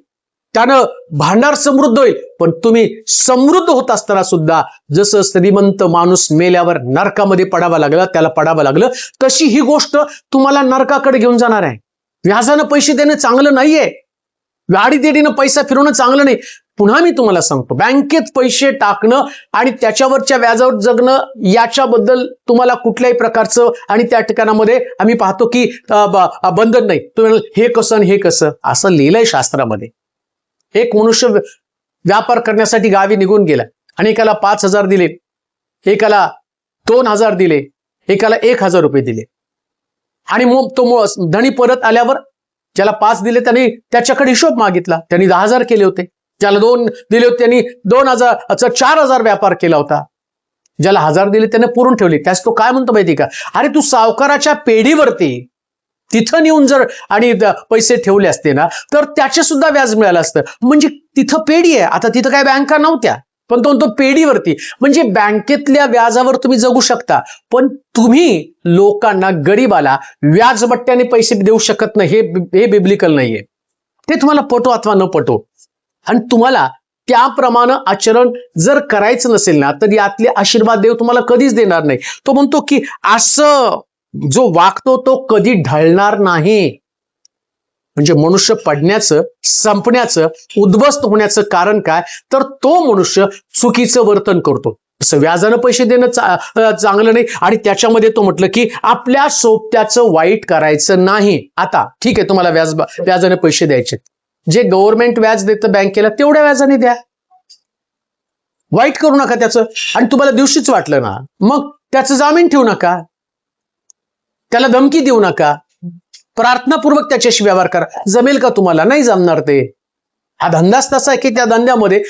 त्यानं भांडार समृद्ध होईल. पण तुम्ही समृद्ध होत असताना सुद्धा जसं श्रीमंत माणूस मेल्यावर नरकामध्ये पडावं लागलं, त्याला पडावं लागलं, तशी ही गोष्ट तुम्हाला नरकाकडे घेऊन जाणार आहे. व्याजानं पैसे देणं चांगलं नाहीये, वाढीदेडीनं पैसा फिरवणं चांगलं नाही. पुन्हा मी तुम्हाला सांगतो, बँकेत पैसे टाकणं आणि त्याच्यावरच्या व्याजावर जगणं याच्याबद्दल तुम्हाला कुठल्याही प्रकारचं, आणि त्या ठिकाणामध्ये आम्ही पाहतो की बंधन नाही. तुम्ही हे कसं आणि हे कसं असं लिहिलंय शास्त्रामध्ये. एक मनुष्य व्यापार करण्यासाठी गावी निघून गेला आणि एकाला 5,000 दिले, एकाला 2,000 दिले, एकाला 1,000 रुपये दिले. आणि मग तो धनी परत आल्यावर ज्याला 5 दिले त्यांनी त्याच्याकडे हिशोब मागितला. त्यांनी 10,000 केले होते. ज्याला 2 दिले होते त्यांनी 2,000चा 4,000 व्यापार केला होता. ज्याला 1,000 दिले त्याने पुरून ठेवले. त्यास तो काय म्हणतो माहिती का, अरे तू सावकाराच्या पेढीवरती तिथं नेऊन जर आणि पैसे ठेवले असते ना तर त्याचे सुद्धा व्याज मिळालं असतं. म्हणजे तिथं पेढी आहे, आता तिथं काय बँका नव्हत्या, पण तो पेढीवरती, म्हणजे बँकेतल्या व्याजावर तुम्ही जगू शकता, पण तुम्ही लोकांना, गरीबाला व्याजबट्ट्याने पैसे देऊ शकत नाही. हे बिब्लिकल नाहीये. ते तुम्हाला पटो अथवा न पटो, आणि तुम्हाला त्याप्रमाणे आचरण जर करायचं नसेल ना तर यातले आशीर्वाद देव तुम्हाला कधीच देणार नाही. तो म्हणतो की असं जो वागतो तो कधी ढळणार नाही. म्हणजे मनुष्य पडण्याचं, संपण्याचं, उद्ध्वस्त होण्याचं कारण काय, तर तो मनुष्य चुकीचं वर्तन करतो. असं व्याजानं पैसे देणं चांगलं नाही. आणि त्याच्यामध्ये तो म्हटलं की आपल्या सोबत्याचं वाईट करायचं नाही. आता ठीक आहे, तुम्हाला व्याजाने पैसे द्यायचे, जे गव्हर्नमेंट व्याज देतं बँकेला तेवढ्या व्याजाने द्या, वाईट करू नका त्याचं. आणि तुम्हाला दिवशीच वाटलं ना मग त्याचं जामीन ठेवू नका, त्याला धमकी देऊ नका, प्रार्थनापूर्वक त्याच्याशी व्यवहार करा. जमेल का तुम्हाला? नाही जमणार. ते हा धंदाच तसा आहे की त्या धंद्यामध्ये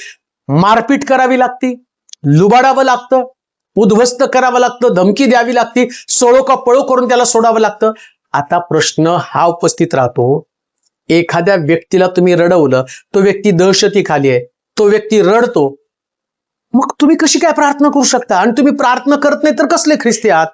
मारपीट करावी लागते, लुबाडावं लागतं, उद्ध्वस्त करावं लागतं, धमकी द्यावी लागते, सोडो का पळो करून त्याला सोडावं लागतं. आता प्रश्न हा उपस्थित राहतो, एखाद्या व्यक्तीला तुम्ही रडवलं, तो व्यक्ती दहशतीखाली आहे, तो व्यक्ती रडतो, मग तुम्ही कशी काय प्रार्थना करू शकता? आणि तुम्ही प्रार्थना करत नाही तर कसले ख्रिस्ती आहात?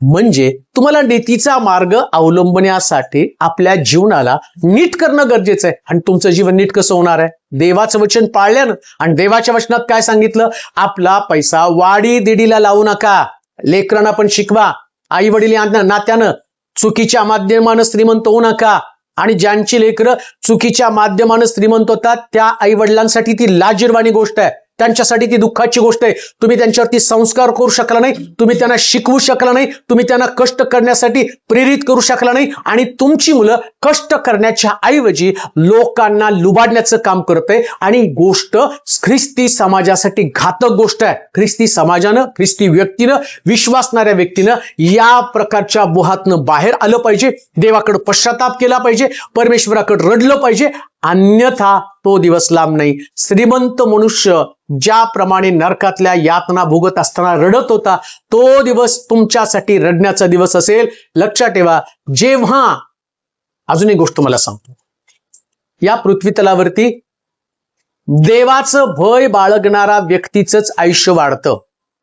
म्हणजे तुम्हाला नीतीचा मार्ग अवलंबण्यासाठी आपल्या जीवनाला नीट करणं गरजेचं आहे. आणि तुमचं जीवन नीट कसं होणार आहे? देवाचं वचन पाळल्यानं. आणि देवाच्या वचनात काय सांगितलं? आपला पैसा वाडी दिडीला लावू नका, लेकरांना पण शिकवा, आई वडील नात्यानं चुकीच्या माध्यमानं श्रीमंत होऊ नका. आणि ज्यांची लेकरं चुकीच्या माध्यमानं श्रीमंत होतात त्या आई वडिलांसाठी ती लाजिरवाणी गोष्ट आहे, त्यांच्यासाठी ती दुःखाची गोष्ट आहे. तुम्ही त्यांच्यावरती संस्कार करू शकला नाही, तुम्ही त्यांना शिकवू शकला नाही, तुम्ही त्यांना कष्ट करण्यासाठी प्रेरित करू शकला नाही. आणि तुमची मुलं कष्ट करण्याच्या ऐवजी लोकांना लुबाडण्याचं काम करते. आणि गोष्ट ख्रिस्ती समाजासाठी घातक गोष्ट आहे. ख्रिस्ती समाजानं, ख्रिस्ती व्यक्तीनं, विश्वासणाऱ्या व्यक्तीनं या प्रकारच्या बुहातनं बाहेर आलं पाहिजे, देवाकडे पश्चाताप केला पाहिजे, परमेश्वराकडे रडलं पाहिजे. अन्यथा तो दिवस लांब नाही. श्रीमंत मनुष्य ज्याप्रमाणे नरकातल्या यातना भोगत असताना रडत होता, तो दिवस तुमच्यासाठी रडण्याचा दिवस असेल. लक्षात ठेवा. जेव्हा, अजून एक गोष्ट मला सांगतो, या पृथ्वी तलावरती देवाचं भय बाळगणारा व्यक्तीचंच आयुष्य वाढतं.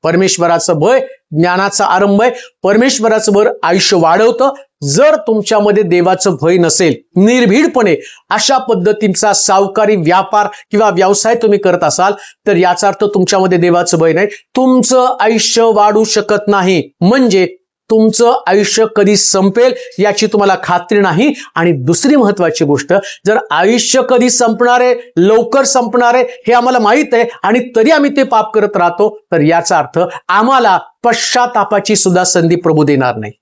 परमेश्वराचं भय ज्ञानाचा आरंभ आहे. परमेश्वराचं भय आयुष्य वाढवतं. जर तुमच्यामध्ये देवाचं भय नसेल, निर्भीडपणे अशा पद्धतीचा सावकारी व्यापार किंवा व्यवसाय तुम्ही करत असाल तर याचा अर्थ तुमच्यामध्ये देवाचं भय नाही. तुमचं आयुष्य वाढू शकत नाही. म्हणजे तुमचं आयुष्य कधी संपेल याची तुम्हाला खात्री नाही. आणि दुसरी महत्वाची गोष्ट, जर आयुष्य कधी संपणार आहे, लवकर संपणार आहे हे आम्हाला माहित आहे आणि तरी आम्ही ते पाप करत राहतो, तर याचा अर्थ आम्हाला पश्चातापाची सुद्धा संधी प्रभू देणार नाही.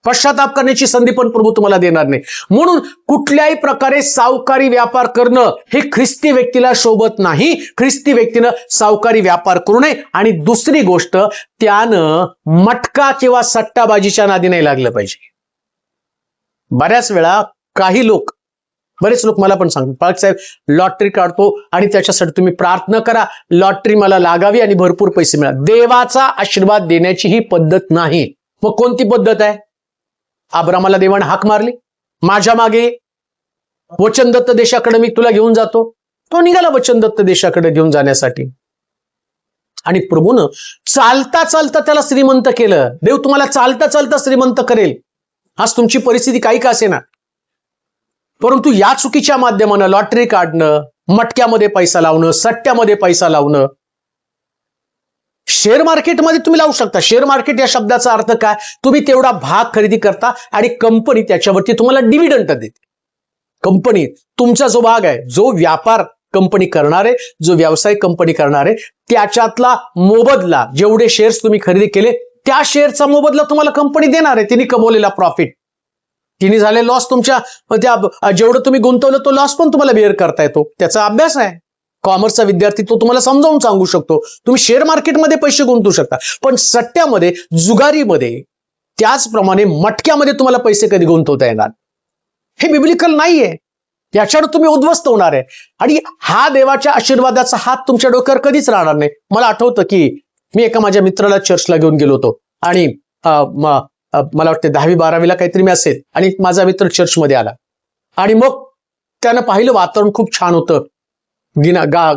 पश्चाताप करण्याची संधी पण प्रभू तुम्हाला देणार नाही. म्हणून कुठल्याही प्रकारे सावकारी व्यापार करणं हे ख्रिस्ती व्यक्तीला शोभत नाही. ख्रिस्ती व्यक्तीनं सावकारी व्यापार करू नये. आणि दुसरी गोष्ट, त्यानं मटका किंवा सट्टाबाजीच्या नादी नाही लागलं पाहिजे. बऱ्याच वेळा बरेच लोक मला पण सांगतात, पालक साहेब लॉटरी काढतो आणि त्याच्यासाठी तुम्ही प्रार्थना करा, लॉटरी मला लागावी आणि भरपूर पैसे मिळा. देवाचा आशीर्वाद देण्याची ही पद्धत नाही. मग कोणती पद्धत आहे? अब्रामाला देवाने हाक मारली, माझ्या मागे वचनदत्त देशाकडे मी तुला घेऊन जातो. तो निघाला वचनदत्त देशाकडे घेऊन जाण्यासाठी. आणि प्रभूनं चालता चालता त्याला श्रीमंत केलं. देव तुम्हाला चालता चालता श्रीमंत करेल. आज तुमची परिस्थिती काही का असेना, परंतु या चुकीच्या माध्यमानं लॉटरी काढणं, मटक्यामध्ये पैसा लावणं, सट्ट्यामध्ये पैसा लावणं, शेअर मार्केटमध्ये तुम्ही लावू शकता. शेअर मार्केट या शब्दाचा अर्थ काय? तुम्ही तेवढा भाग खरेदी करता आणि कंपनी त्याच्यावरती तुम्हाला डिव्हिडंड देते. कंपनी तुमचा जो भाग आहे, जो व्यापार कंपनी करणार आहे, जो व्यवसाय कंपनी करणार आहे, त्याच्यातला मोबदला, जेवढे शेअर्स तुम्ही खरेदी केले त्या शेअरचा मोबदला तुम्हाला कंपनी देणार आहे. तिने कमवलेला प्रॉफिट, तिने झाले लॉस, तुमच्या त्या जेवढं तुम्ही गुंतवलं तो लॉस पण तुम्हाला बेअर करता येतो. त्याचा अभ्यास आहे. कॉमर्सचा विद्यार्थी तो तुम्हाला समजावून सांगू शकतो. तुम्ही शेअर मार्केटमध्ये पैसे गुंतवू शकता, पण सट्ट्यामध्ये, जुगारीमध्ये, त्याचप्रमाणे मटक्यामध्ये तुम्हाला पैसे कधी गुंतवता येणार? हे बिब्लिकल नाहीये. याच्यावर तुम्ही उद्ध्वस्त होणार आहे आणि हा देवाच्या आशीर्वादाचा हात तुमच्या डोक्यावर कधीच राहणार नाही. मला आठवतं की मी एका माझ्या मित्राला चर्चला घेऊन गेलो होतो आणि मला वाटतं 10वी-12वीला काहीतरी मी असेल आणि माझा मित्र चर्चमध्ये आला आणि मग त्यानं पाहिलं वातावरण खूप छान होतं.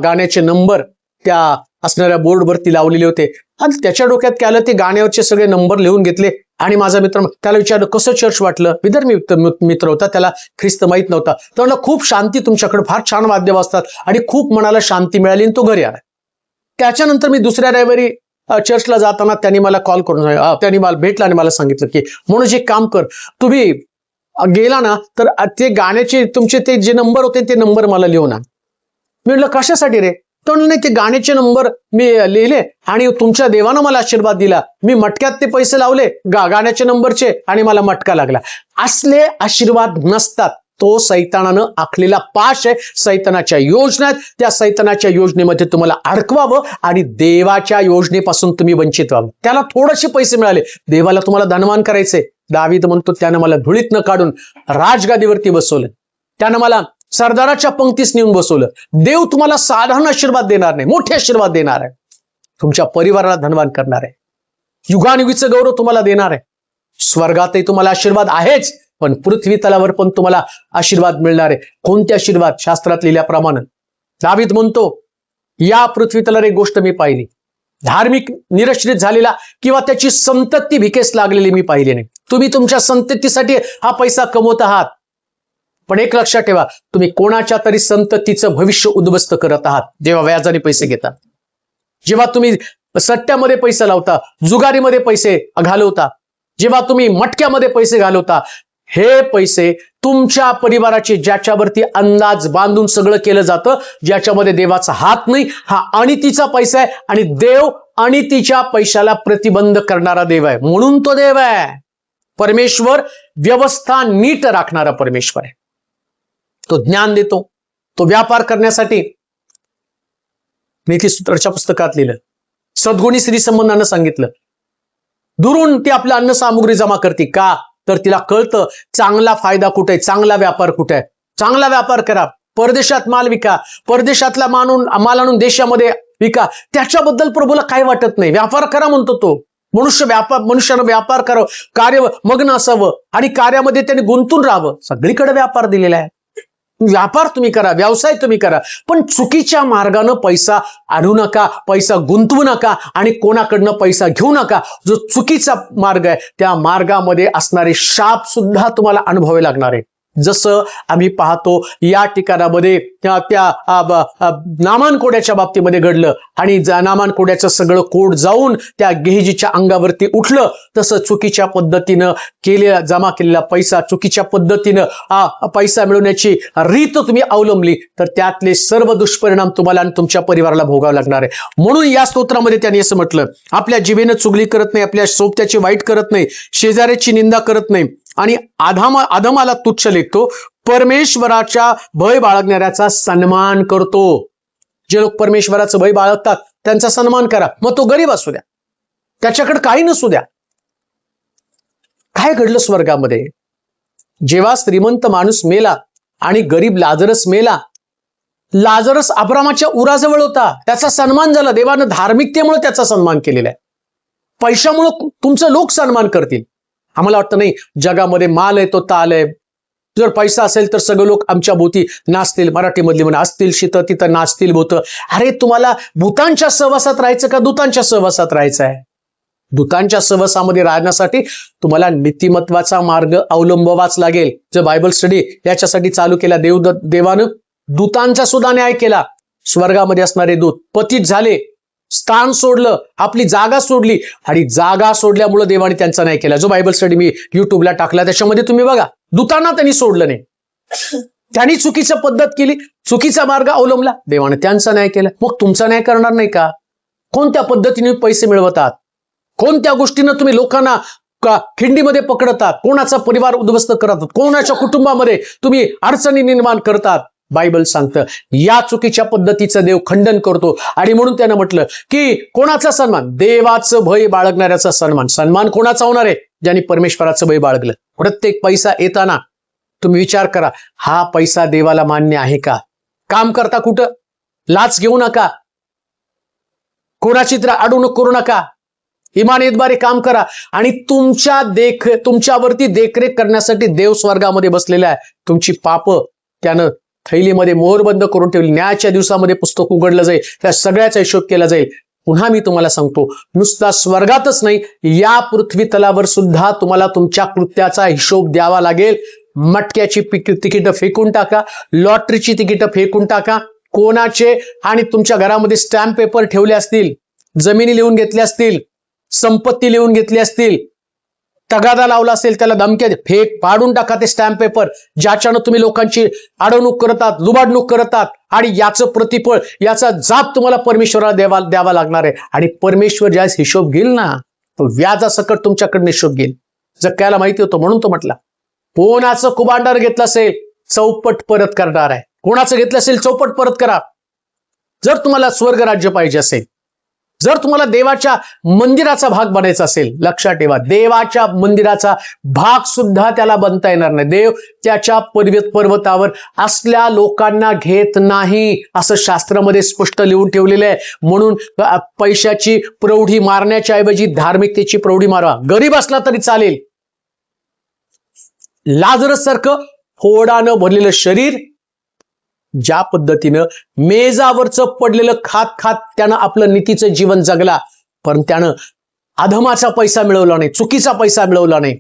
गाण्याचे नंबर त्या असणाऱ्या बोर्डवरती लावलेले होते आणि त्याच्या डोक्यात काय आलं, ते गाण्यावरचे सगळे नंबर लिहून घेतले आणि माझा मित्र त्याला विचारलं कसं चर्च वाटलं. विदर्भी मित्र होता, त्याला ख्रिस्त माहित नव्हता. तर म्हणलं खूप शांती, तुमच्याकडे फार छान वाद्य वाजतात आणि खूप मनाला शांती मिळाली आणि तो घरी आला. त्याच्यानंतर मी दुसऱ्या रविवारी चर्चला जाताना त्यांनी मला कॉल करून त्यांनी मला भेटला आणि मला सांगितलं की म्हणून एक काम कर, तुम्ही गेला ना तर ते गाण्याचे तुमचे ते जे नंबर होते ते नंबर मला लिहून आण. मी म्हटलं कशासाठी रे? तर नाही, ते गाण्याचे नंबर मी लिहिले आणि तुमच्या देवानं मला आशीर्वाद दिला, मी मटक्यात ते पैसे लावले गाण्याच्या नंबरचे आणि मला मटका लागला. असले आशीर्वाद नसतात. तो सैतानानं आखलेला पाश आहे, सैतानाच्या योजना आहेत. त्या सैतानाच्या योजनेमध्ये तुम्हाला अडकवावं आणि देवाच्या योजनेपासून तुम्ही वंचित व्हावं. त्याला थोडेसे पैसे मिळाले, देवाला तुम्हाला धनवान करायचे. दावीद म्हणतो त्यानं मला धुळीत न काढून राजगादीवरती बसवलं, त्यानं मला सरदाराच्या पंक्तीस नेऊन बसवलं. देव तुम्हाला साधारण आशीर्वाद देणार नाही, मोठे आशीर्वाद देणार आहे. तुमच्या परिवाराला धनवान करणार आहे. युगानुयुगीचं गौरव तुम्हाला देणार आहे. स्वर्गातही तुम्हाला आशीर्वाद आहेच, पण पृथ्वी तलावर पण तुम्हाला आशीर्वाद मिळणार आहे. कोणते आशीर्वाद? शास्त्रात लिहिल्याप्रमाणे दावीद म्हणतो, या पृथ्वी तलावर एक गोष्ट मी पाहिली, धार्मिक निरश्रित झालेला किंवा त्याची संतती भिकेस लागलेली मी पाहिली नाही. तुम्ही तुमच्या संततीसाठी हा पैसा कमवत आहात, पण एक लक्षात ठेवा, तुम्ही कोणाच्या तरी संततीचं भविष्य उद्ध्वस्त करत आहात जेव्हा व्याजाने पैसे घेता. जेव्हा तुम्ही सट्ट्यामध्ये पैसे लावता, जुगारीमध्ये पैसे घालवता, जेव्हा तुम्ही मटक्यामध्ये पैसे घालवता, हे पैसे तुमच्या परिवाराचे, ज्याच्यावरती अंदाज बांधून सगळं केलं जातं, ज्याच्यामध्ये देवाचा हात नाही, हा अनितीचा पैसा आहे आणि देव अनितीच्या पैशाला प्रतिबंध करणारा देव आहे. म्हणून तो देव आहे. परमेश्वर व्यवस्था नीट राखणारा परमेश्वर आहे. तो ज्ञान देतो. तो व्यापार करण्यासाठी नीतिसूत्राच्या पुस्तकात लिहिलं, सद्गुणी स्त्री संबंधानं सांगितलं, दुरून ती आपल्या अन्न सामुग्री जमा करते. का? तर तिला कळतं चांगला फायदा कुठे आहे, चांगला व्यापार कुठे आहे. चांगला व्यापार करा, परदेशात माल विका, परदेशातला माल आणून देशामध्ये विका. त्याच्याबद्दल प्रभूला काही वाटत नाही. व्यापार करा म्हणतो तो. मनुष्यानं व्यापार करावं, कार्य मग्न असावं आणि कार्यामध्ये त्याने गुंतून राहावं. सगळीकडे व्यापार दिलेला आहे. व्यापार तुम्ही करा, व्यवसाय तुम्ही करा, पण चुकीच्या मार्गानं पैसा आणू नका, पैसा गुंतवू नका आणि कोणाकडनं पैसा घेऊ नका. जो चुकीचा मार्ग आहे त्या मार्गामध्ये असणारे शाप सुद्धा तुम्हाला अनुभवावे लागणार आहे. जसं आम्ही पाहतो या ठिकाणामध्ये त्या नामान कोड्याच्या बाबतीमध्ये घडलं आणि नामान कोड्याचं सगळं कोड जाऊन त्या गेहजीच्या अंगावरती उठलं. तसं चुकीच्या पद्धतीनं जमा केलेला पैसा, चुकीच्या पद्धतीनं पैसा मिळवण्याची रीत तुम्ही अवलंबली तर त्यातले सर्व दुष्परिणाम तुम्हाला आणि तुमच्या परिवाराला भोगावं लागणार आहे. म्हणून या स्तोत्रामध्ये त्यांनी असं म्हटलं, आपल्या जिभेनं चुगली करत नाही, आपल्या सोबत्याची वाईट करत नाही, शेजाऱ्याची निंदा करत नाही आणि अधमाला तुच्छ लेखतो, परमेश्वराच्या भय बाळगणाऱ्याचा सन्मान करतो. जे लोक परमेश्वराचं भय बाळगतात त्यांचा सन्मान करा. मग तो गरीब असू द्या, त्याच्याकडे काही नसू द्या. काय घडलं स्वर्गामध्ये? जेव्हा श्रीमंत माणूस मेला आणि गरीब लाजरस मेला, लाजरस अब्रामाच्या उराजवळ होता, त्याचा सन्मान झाला. देवानं धार्मिकतेमुळे त्याचा सन्मान केलेला आहे. पैशामुळे तुमचं लोक सन्मान करतील. आम्हाला वाटतं नाही, जगामध्ये माल आहे तो ताल आहे. जर पैसा असेल तर सगळे लोक आमच्या भोवती नाचतील. मराठीमधली म्हणा, असतील शीत तिथं नाचतील भूत. अरे तुम्हाला भूतांच्या सहवासात राहायचं का दूतांच्या सहवासात राहायचं आहे? दूतांच्या सहवासामध्ये राहण्यासाठी तुम्हाला नीतिमत्वाचा मार्ग अवलंबावाच लागेल. जर बायबल स्टडी याच्यासाठी चालू केला, देवानं दूतांचा सुद्धा न्याय केला. स्वर्गामध्ये असणारे दूत पतित झाले, स्थान सोडलं, आपली जागा सोडली, आणि जागा सोडल्यामुळे देवाने त्यांचा न्याय केला. जो बायबल स्टडी मी युट्यूबला टाकला त्याच्यामध्ये तुम्ही बघा, दूतांना त्यांनी सोडलं नाही. त्यांनी चुकीची पद्धत केली, चुकीचा मार्ग अवलंबला, देवाने त्यांचा न्याय केला. मग तुमचा न्याय करणार नाही का? कोणत्या पद्धतीने पैसे मिळवतात, कोणत्या गोष्टीनं तुम्ही लोकांना खिंडीमध्ये पकडतात, कोणाचा परिवार उद्ध्वस्त करतात, कोणाच्या कुटुंबामध्ये तुम्ही अडचणी निर्माण करतात. बायबल सांगतं या चुकीच्या पद्धतीचं देव खंडन करतो. आणि म्हणून त्यानं म्हटलं की कोणाचा सन्मान? देवाचं भय बाळगणाऱ्याचा सन्मान. सन्मान कोणाचा होणार आहे? ज्यांनी परमेश्वराचं भय बाळगलं. प्रत्येक पैसा येताना तुम्ही विचार करा, हा पैसा देवाला मान्य आहे का? काम करता कुठं लाच घेऊ नका, कोणाची तर अडवणूक करू नका, इमानतद्वारे काम करा. आणि तुमच्यावरती देखरेख करण्यासाठी देव स्वर्गामध्ये बसलेला आहे. तुमची पाप त्यानं थैलीमध्ये मोहरबंद करून ठेवली. न्यायाच्या दिवसामध्ये पुस्तक उघडलं जाईल, त्या सगळ्याचा हिशोब केला जाईल. पुन्हा मी तुम्हाला सांगतो, नुसता स्वर्गातच नाही, या पृथ्वी तलावर सुद्धा तुम्हाला तुमच्या कृत्याचा हिशोब द्यावा लागेल. मटक्याची तिकीट फेकून टाका, लॉटरीची तिकीट फेकून टाका, कोणाचे आणि तुमच्या घरामध्ये स्टॅम्प पेपर ठेवले असतील, जमिनी लिहून घेतल्या असतील, संपत्ती लिहून घेतली असतील, तगादा लावला असेल, त्याला धमक्या फेक पाडून टाका ते स्टॅम्प पेपर, ज्याच्यानं तुम्ही लोकांची अडवणूक करतात, लुबाडणूक करतात. आणि याचं प्रतिफळ, याचा जाप तुम्हाला परमेश्वराला द्यावा लागणार आहे. आणि परमेश्वर ज्यावेळेस हिशोब घेईल ना, तो व्याजासकट तुमच्याकडे हिशोब घेईल. जक्याला माहिती होतं, म्हणून तो म्हटला, कोणाचं कुभांडार घेतलं असेल चौपट परत करणार आहे. कोणाचं घेतलं असेल चौपट परत करा. जर तुम्हाला स्वर्ग राज्य पाहिजे असेल, जर तुम्हाला देवाच्या मंदिराचा भाग बनायचा असेल, लक्षात ठेवा, देवाच्या मंदिराचा भाग सुद्धा त्याला बनता येणार नाही. देव त्याच्या पर्वतावर असल्या लोकांना घेत नाही, असं शास्त्रामध्ये स्पष्ट लिहून ठेवलेलं आहे. म्हणून पैशाची प्रौढी मारण्याच्या ऐवजी धार्मिकतेची प्रौढी मारा. गरीब असला तरी चालेल. लाजरस सारखं फोडानं भरलेलं शरीर, ज्या पद्धतीनं मेजावरचं पडलेलं खात खात त्यानं आपलं नीतीचं जीवन जगला, पण त्यानं अधमाचा पैसा मिळवला नाही, चुकीचा पैसा मिळवला नाही,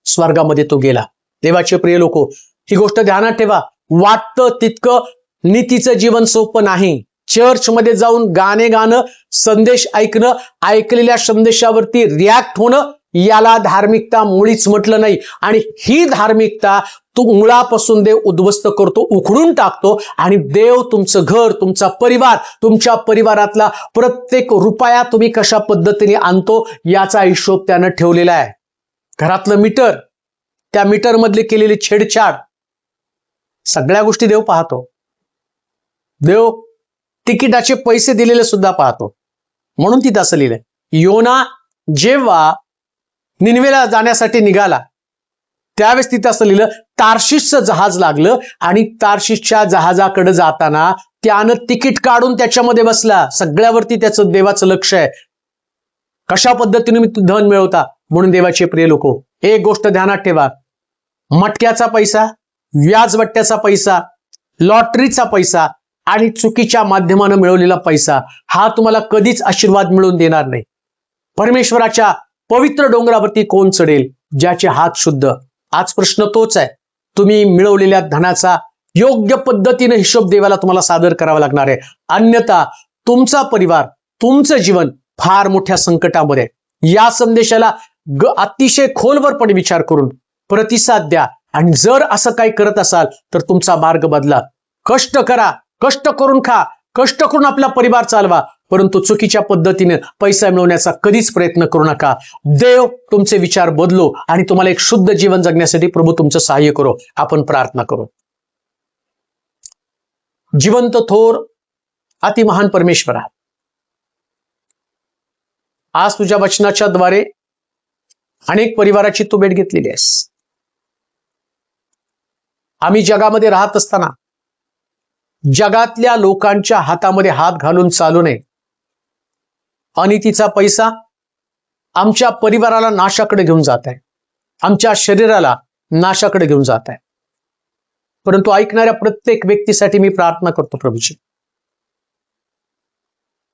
स्वर्गामध्ये तो गेला. देवाचे प्रिय लोको, ही गोष्ट ध्यानात ठेवा. वाटतं तितकं नीतीचं जीवन सोपं नाही. चर्चमध्ये जाऊन गाणे गाणं, संदेश ऐकणं, ऐकलेल्या संदेशावरती रिॲक्ट होणं, याला धार्मिकता मुळीच म्हटलं नाही. आणि ही धार्मिकता मुळापासून देव उद्ध्वस्त करतो, उखडून टाकतो. आणि देव तुमचं घर, तुमचा परिवार, तुमच्या परिवारातला प्रत्येक रुपया तुम्ही कशा पद्धतीने आणतो याचा हिशोब त्यानं ठेवलेला आहे. घरातलं मीटर, त्या मीटर मधले केलेली छेडछाड, सगळ्या गोष्टी देव पाहतो. देव तिकिटाचे पैसे दिलेले सुद्धा पाहतो. म्हणून तिथं असं लिहिलंय, योना जेव्हा निनवेला जाण्यासाठी निघाला त्यावेळेस तिथं असं लिहिलं, तार्शिषचं जहाज लागलं आणि तार्शिषच्या जहाजाकडे जाताना त्यानं तिकीट काढून त्याच्यामध्ये बसला. सगळ्यावरती त्याचं देवाचं लक्ष आहे. कशा पद्धतीने मी धन मिळवता. म्हणून देवाचे प्रिय लोको, एक गोष्ट ध्यानात ठेवा, मटक्याचा पैसा, व्याजवट्ट्याचा पैसा, लॉटरीचा पैसा आणि चुकीच्या माध्यमानं मिळवलेला पैसा हा तुम्हाला कधीच आशीर्वाद मिळवून देणार नाही. परमेश्वराच्या पवित्र डोंगरावरती कोण चढेल? ज्याचे हात शुद्ध. आज प्रश्न तोच आहे, तुम्ही मिळवलेल्या धनाचा योग्य पद्धतीने हिशोब देवाला तुम्हाला सादर करावा लागणार आहे. अन्यथा तुमचा परिवार, तुमचं जीवन फार मोठ्या संकटामध्ये. या संदेशाला अतिशय खोलवरपणे विचार करून प्रतिसाद द्या. आणि जर असं काही करत असाल तर तुमचा मार्ग बदला. कष्ट करा, कष्ट करून खा, कष्ट करून आपला परिवार चालवा, परंतु चुकीच्या पद्धतीने पैसा मिळवण्याचा कधीच प्रयत्न करू नका. देव तुमचे विचार बदलो आणि तुम्हाला एक शुद्ध जीवन जगण्यासाठी प्रभू तुमचं सहाय्य करो. आपण प्रार्थना करू. जिवंत थोर अति महान परमेश्वरा, आज तुझ्या वचनाच्या द्वारे अनेक परिवाराची तू भेट घेतलेली आहेस. आम्ही जगामध्ये राहत असताना जगातल्या लोकांच्या हातामध्ये हात घालून चालू नये. अनितीचा पैसा आमच्या परिवाराला नाशाकडे घेऊन जात आहे, आमच्या शरीराला नाशाकडे घेऊन जात आहे. परंतु ऐकणाऱ्या प्रत्येक व्यक्तीसाठी मी प्रार्थना करतो प्रभूजी,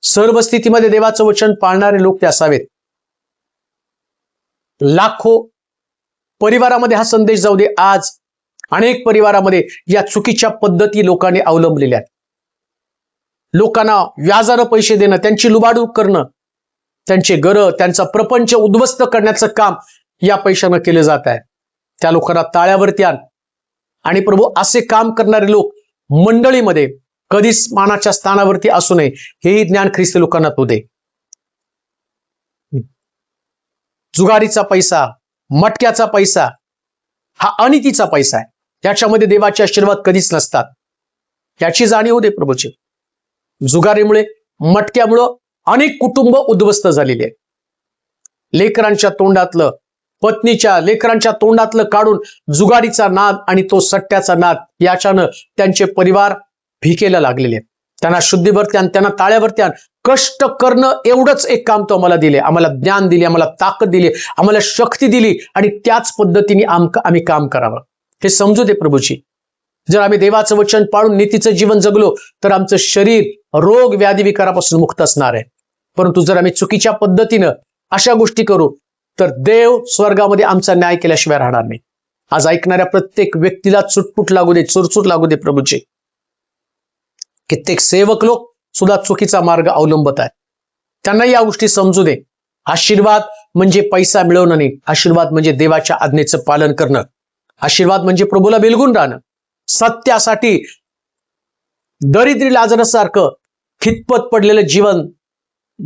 सर्व स्थितीमध्ये देवाचं वचन पाळणारे लोक ते असावेत. लाखो परिवारामध्ये हा संदेश जाऊ दे. आज अनेक परिवारामध्ये या चुकीच्या पद्धती लोकांनी अवलंबलेल्या आहेत. लोकांना व्याजानं पैसे देणं, त्यांची लुबाडूक करणं, त्यांचे घरं, त्यांचा प्रपंच उद्ध्वस्त करण्याचं काम या पैशानं केलं जात आहे. त्या लोकांना ताळ्यावरती आण. आणि प्रभू, असे काम करणारे लोक मंडळीमध्ये कधीच मानाच्या स्थानावरती असू नये, हेही ज्ञान ख्रिस्ती लोकांना तो दे. जुगारीचा पैसा, मटक्याचा पैसा हा अनितीचा पैसा आहे. त्याच्यामध्ये देवाचे आशीर्वाद कधीच नसतात. याची जाणीव होते प्रभूची. जुगारीमुळे, मटक्यामुळं अनेक कुटुंब उद्ध्वस्त झालेली आहेत. लेकरांच्या तोंडातलं, पत्नीच्या लेकरांच्या तोंडातलं काढून जुगारीचा नाद आणि तो सट्ट्याचा नाद, याच्यानं त्यांचे परिवार भिकेला लागलेले आहेत. त्यांना शुद्धीवरती आण, त्यांना ताळ्यावरती आण. कष्ट करणं एवढंच एक काम तो आम्हाला दिले. आम्हाला ज्ञान दिले, आम्हाला ताकद दिली, आम्हाला शक्ती दिली, आणि त्याच पद्धतीने आम्ही काम करावं हे समजू दे प्रभूची. जर आम्ही देवाचं वचन पाळून नीतीचं जीवन जगलो तर आमचं शरीर रोग व्याधी विकारापासून मुक्त असणार आहे. परंतु जर आम्ही चुकीच्या पद्धतीनं अशा गोष्टी करू तर देव स्वर्गामध्ये आमचा न्याय केल्याशिवाय राहणार नाही. आज ऐकणाऱ्या प्रत्येक व्यक्तीला चुटपुट लागू दे, चुरचूर लागू दे प्रभूची. कित्येक सेवक लोक सुद्धा चुकीचा मार्ग अवलंबत आहेत. त्यांना या गोष्टी समजू दे. आशीर्वाद म्हणजे पैसा मिळवणं नाही. आशीर्वाद म्हणजे देवाच्या आज्ञेचं पालन करणं. आशीर्वाद म्हणजे प्रभूला बिलगून राहणं. सत्यासाठी दरिद्री लाजरसारखं खितपत पडलेलं जीवन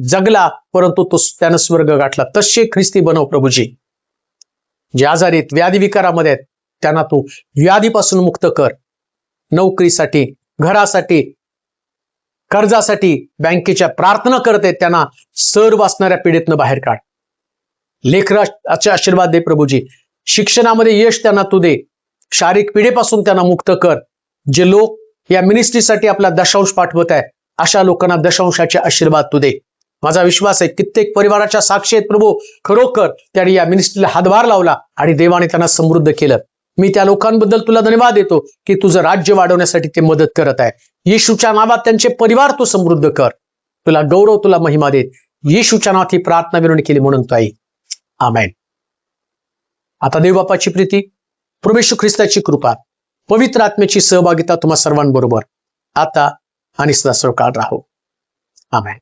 जगला, परंतु तो त्यानं स्वर्ग गाठला. तसे ख्रिस्ती बनव प्रभूजी. जे आजारीत, व्याधी विकारामध्ये आहेत, त्यांना तू व्याधीपासून मुक्त कर. नोकरीसाठी, घरासाठी, कर्जासाठी बँकेच्या प्रार्थना करते, त्यांना सर्व असणाऱ्या पीडितनं बाहेर काढ. लेकराचे आशीर्वाद दे प्रभूजी. शिक्षणामध्ये यश त्यांना तू दे. शारीरिक पीडेपासून त्यांना मुक्त कर. जे लोक या मिनिस्ट्रीसाठी आपला दशांश पाठवत आहे, अशा लोकांना दशांशाचे आशीर्वाद तू दे. माझा विश्वास आहे कित्येक परिवाराच्या साक्षी आहेत प्रभू, खरोखर त्यांनी या मिनिस्ट्रीला हातभार लावला आणि देवाने त्यांना समृद्ध केलं. मी त्या लोकांबद्दल तुला धन्यवाद देतो की तुझं राज्य वाढवण्यासाठी ते मदत करत आहे. येशूच्या नावात त्यांचे परिवार तू समृद्ध कर. तुला गौरव, तुला महिमा दे. येशूच्या नावात ही प्रार्थना विनवणी केली म्हणून तो आई. आमेन. आता देव बापाची प्रीती, प्रभू येशू ख्रिस्ताची कृपा, पवित्र आत्म्याची सहभागिता तुम्हा सर्वांबरोबर आता आणि सदा सर्वकाळ राहो. आमेन.